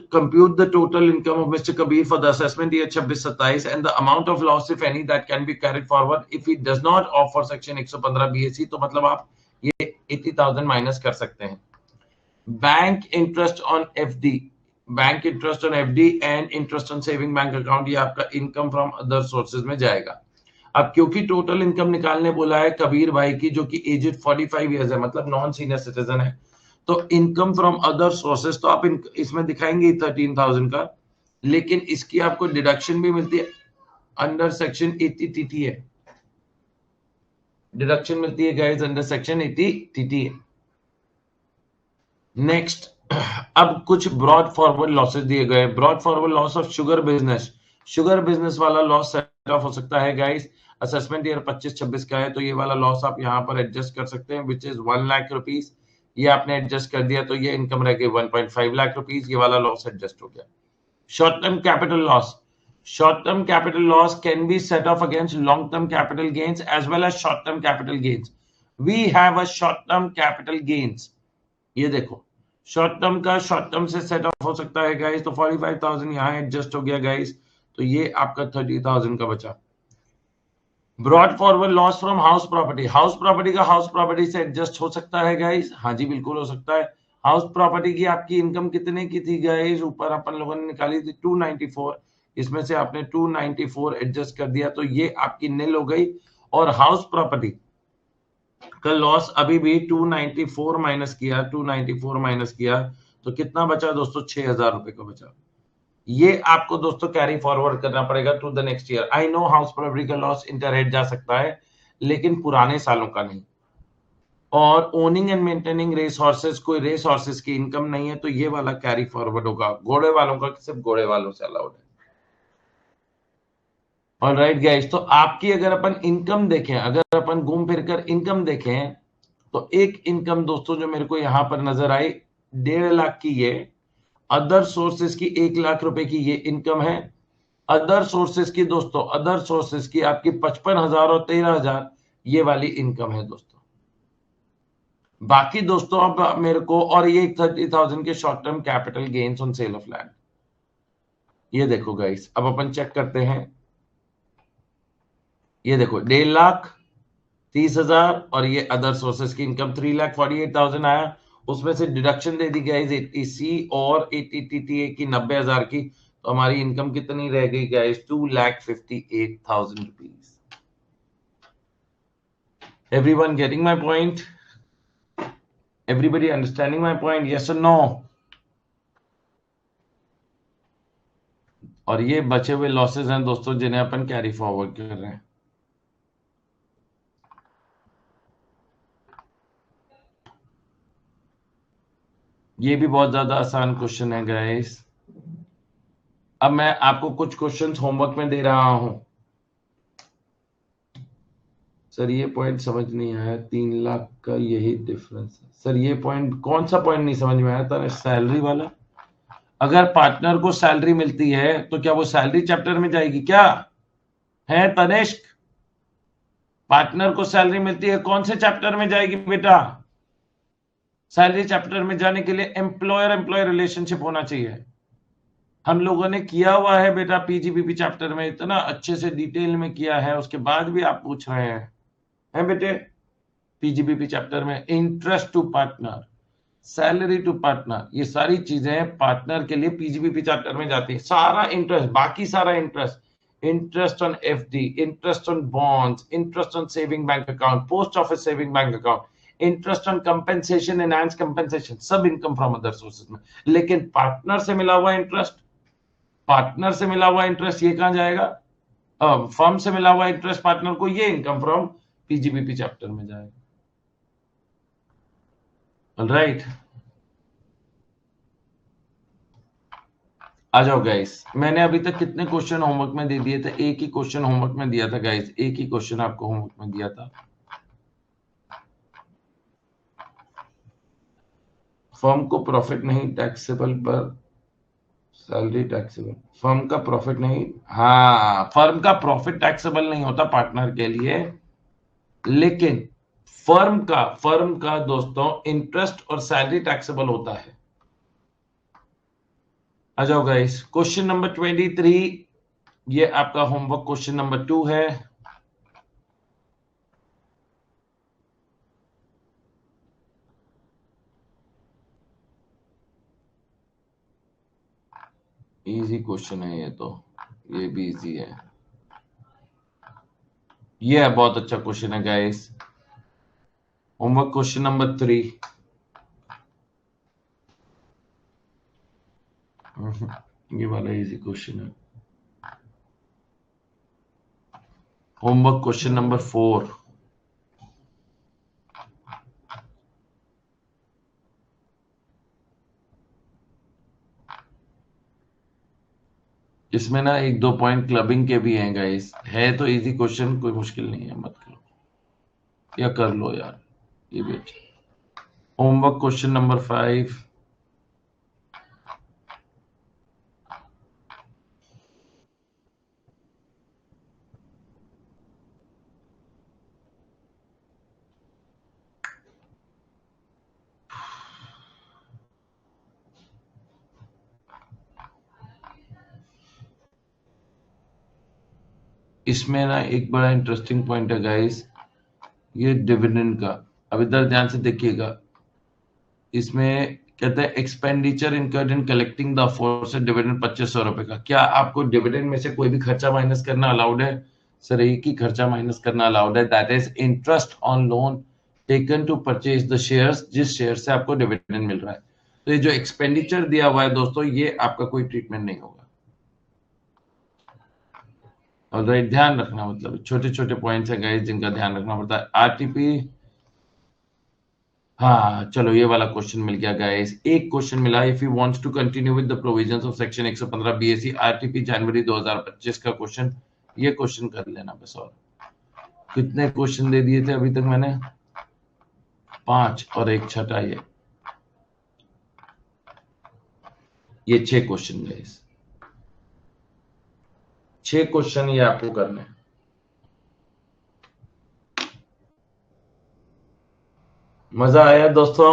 the total income of Mr. Kabir for the assessment year 26-27 and the amount of loss if any that can be carried forward if he does not opt for section 115 BAC। तो मतलब आप ये 80,000 minus कर सकते हैं। Bank interest on FD, bank interest on FD and interest on saving bank account, ये आपका income from other sources में जाएगा। अब क्योंकि टोटल इनकम निकालने बोला है कबीर भाई की जो कि एजेड 45 इयर्स है, मतलब नॉन सीनियर सिटीजन है, तो इनकम फ्रॉम अदर सोर्सेज तो आप इसमें दिखाएंगे 13,000 का, लेकिन इसकी आपको डिडक्शन भी मिलती है अंडर सेक्शन 80 टीटी है, डिडक्शन मिलती है गाइस अंडर सेक्शन 80 टीटी है। नेक्स्ट, अब कुछ ब्रॉड फॉरवर्ड लॉसेस दिए गए। Brought forward loss of sugar business वाला लॉस सेट ऑफ हो सकता है गाइस। असेसमेंट ईयर 25-26 का है, तो ये वाला लॉस आप यहाँ पर एडजस्ट कर सकते हैं, विच इज 1 लाख रुपीज। ये आपने एडजस्ट कर दिया तो ये इनकम रह गई 1.5 लाख रुपीज। ये वाला लॉस एडजस्ट हो गया। Short term capital loss, short term capital loss can be set off against long term capital gains as well as short term capital gains. We have a short term capital gains. ये देखो, short term का short term से set off हो सकता है guys, तो 45,000 यहाँ adjust हो गया गाइस, तो ये आपका 30,000 का बचा। Brought forward loss from house property, house property का हाउस प्रॉपर्टी से एडजस्ट हो सकता है गाइस। हाँ जी बिल्कुल हो सकता है। हाउस प्रॉपर्टी की आपकी इनकम कितने की थी गाइस, ऊपर अपन लोगों ने निकाली थी 294, इसमें से आपने 294 एडजस्ट कर दिया तो ये आपकी नील हो गई। और हाउस प्रॉपर्टी का लॉस अभी भी 294 माइनस किया तो कितना बचा दोस्तों, 6,000 रुपए का बचा। ये आपको दोस्तों कैरी फॉरवर्ड करना पड़ेगा to the next year. I know house property का लॉस इंटरहेड जा सकता है, लेकिन पुराने सालों का नहीं। और owning and maintaining race horses, कोई रेस हॉर्सेस की इनकम नहीं है, तो ये वाला कैरी फॉरवर्ड होगा। घोड़े वालों का सिर्फ घोड़े वालों से अलाउड है। ऑलराइट गाइस, तो आपकी अगर अपन इनकम देखें, अगर अपन घूम फिर कर इनकम देखें, तो एक इनकम दोस्तों जो मेरे को यहां पर नजर आई 1.5 लाख की, ये अदर सोर्सेस की 1 लाख रुपए की ये इनकम है। अदर सोर्सेस की दोस्तों, अदर सोर्सेस की आपकी 55,000 और 13,000 ये वाली इनकम है दोस्तों। बाकी दोस्तों अब मेरे को, और ये 30,000 के short term capital gains on sale of land. ये देखो गाइस, अब अपन चेक करते हैं। ये देखो 1,30,30,000 और ये अदर सोर्सेस की इनकम 3,48,000 आया। उसमें से डिडक्शन दे दी गाइस 80C और 80TTA की 90,000 की, तो हमारी इनकम कितनी रह गई guys, 2,58,000 rupees. Everyone getting my point? Everybody understanding my point? Yes और नो? और ये बचे हुए लॉसेस हैं दोस्तों जिन्हें अपन कैरी फॉरवर्ड कर रहे हैं। ये भी बहुत ज्यादा आसान क्वेश्चन है गाइस। अब मैं आपको कुछ क्वेश्चंस होमवर्क में दे रहा हूं। सर ये पॉइंट समझ नहीं आया, 3 लाख का यही डिफरेंस है। सर ये पॉइंट, कौन सा पॉइंट नहीं समझ में आया था? सैलरी वाला। अगर पार्टनर को सैलरी मिलती है तो क्या वो सैलरी चैप्टर में जाएगी क्या? है तनिष्क, पार्टनर को सैलरी मिलती है कौन से चैप्टर में जाएगी बेटा? सैलरी चैप्टर में जाने के लिए एम्प्लॉयर एम्प्लॉय रिलेशनशिप होना चाहिए। हम लोगों ने किया हुआ है बेटा पीजीबीपी चैप्टर में, इतना अच्छे से डिटेल में किया है, उसके बाद भी आप पूछ रहे हैं बेटे? पीजीबीपी चैप्टर में interest to partner, salary to partner, ये सारी चीजें पार्टनर के लिए पीजीबीपी चैप्टर में जाती है। सारा इंटरेस्ट, बाकी सारा interest, interest on FD, interest on bonds, interest on saving bank account, post office saving bank account, interest on compensation, enhance compensation, सब इनकम फ्रॉम अदर सोर्सेज में। लेकिन पार्टनर से मिला हुआ इंटरेस्ट, पार्टनर से मिला हुआ इंटरेस्ट ये कहां जाएगा? फर्म से मिला हुआ इंटरेस्ट पार्टनर को, ये इनकम फ्रॉम पीजीबीपी चैप्टर में जाएगा। ऑलराइट, आ जाओ गाइस। मैंने अभी तक कितने क्वेश्चन होमवर्क में दे दिए थे? एक ही क्वेश्चन होमवर्क में दिया था गाइस, एक ही क्वेश्चन आपको होमवर्क में दिया था। फर्म को प्रॉफिट नहीं टैक्सेबल पर सैलरी टैक्सेबल, फर्म का प्रॉफिट नहीं, हाँ फर्म का प्रॉफिट टैक्सेबल नहीं होता पार्टनर के लिए, लेकिन फर्म का दोस्तों इंटरेस्ट और सैलरी टैक्सेबल होता है। आ जाओ गाइस, क्वेश्चन नंबर 23, ये आपका होमवर्क क्वेश्चन नंबर 2 है। इजी क्वेश्चन है ये तो, ये भी इजी है। ये है बहुत अच्छा क्वेश्चन है गाइस, होमवर्क क्वेश्चन नंबर 3। ये वाला इजी क्वेश्चन है। Homework question number 4। इसमें ना एक दो पॉइंट क्लबिंग के भी हैं गाइस, है तो इजी क्वेश्चन, कोई मुश्किल नहीं है, मत करो या कर लो यार, ये भी अच्छा। Homework question number 5। इसमें ना एक बड़ा इंटरेस्टिंग पॉइंट है गाइस, ये डिविडेंड का। अब इधर ध्यान से देखिएगा, इसमें कहते हैं expenditure incurred in collecting the aforesaid dividend 2500 रुपए का। क्या आपको डिविडेंड में से कोई भी खर्चा माइनस करना अलाउड है? सर एक ही खर्चा माइनस करना अलाउड है, that is interest on loan taken to purchase the shares, जिस शेयर से आपको डिविडेंड मिल रहा है। तो ये जो एक्सपेंडिचर दिया हुआ है दोस्तों, ये आपका कोई ट्रीटमेंट नहीं होगा। और राइट, ध्यान रखना, मतलब छोटे छोटे पॉइंट्स हैं गाइस जिनका ध्यान रखना पड़ता है। आरटीपी, हाँ चलो ये वाला क्वेश्चन मिल गया गाइस, एक क्वेश्चन मिला। If you wants to continue with the provisions of section 115 BSC RTP जनवरी 2025 का क्वेश्चन, ये क्वेश्चन कर लेना बस। और कितने क्वेश्चन दे दिए थे अभी तक मैंने? 5 और एक छठा, ये 6 क्वेश्चन गाइस, 6 क्वेश्चन ये आपको करने हैं। मजा आया दोस्तों?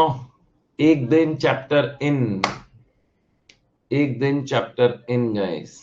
एक दिन चैप्टर इन, एक दिन चैप्टर इन गाइस।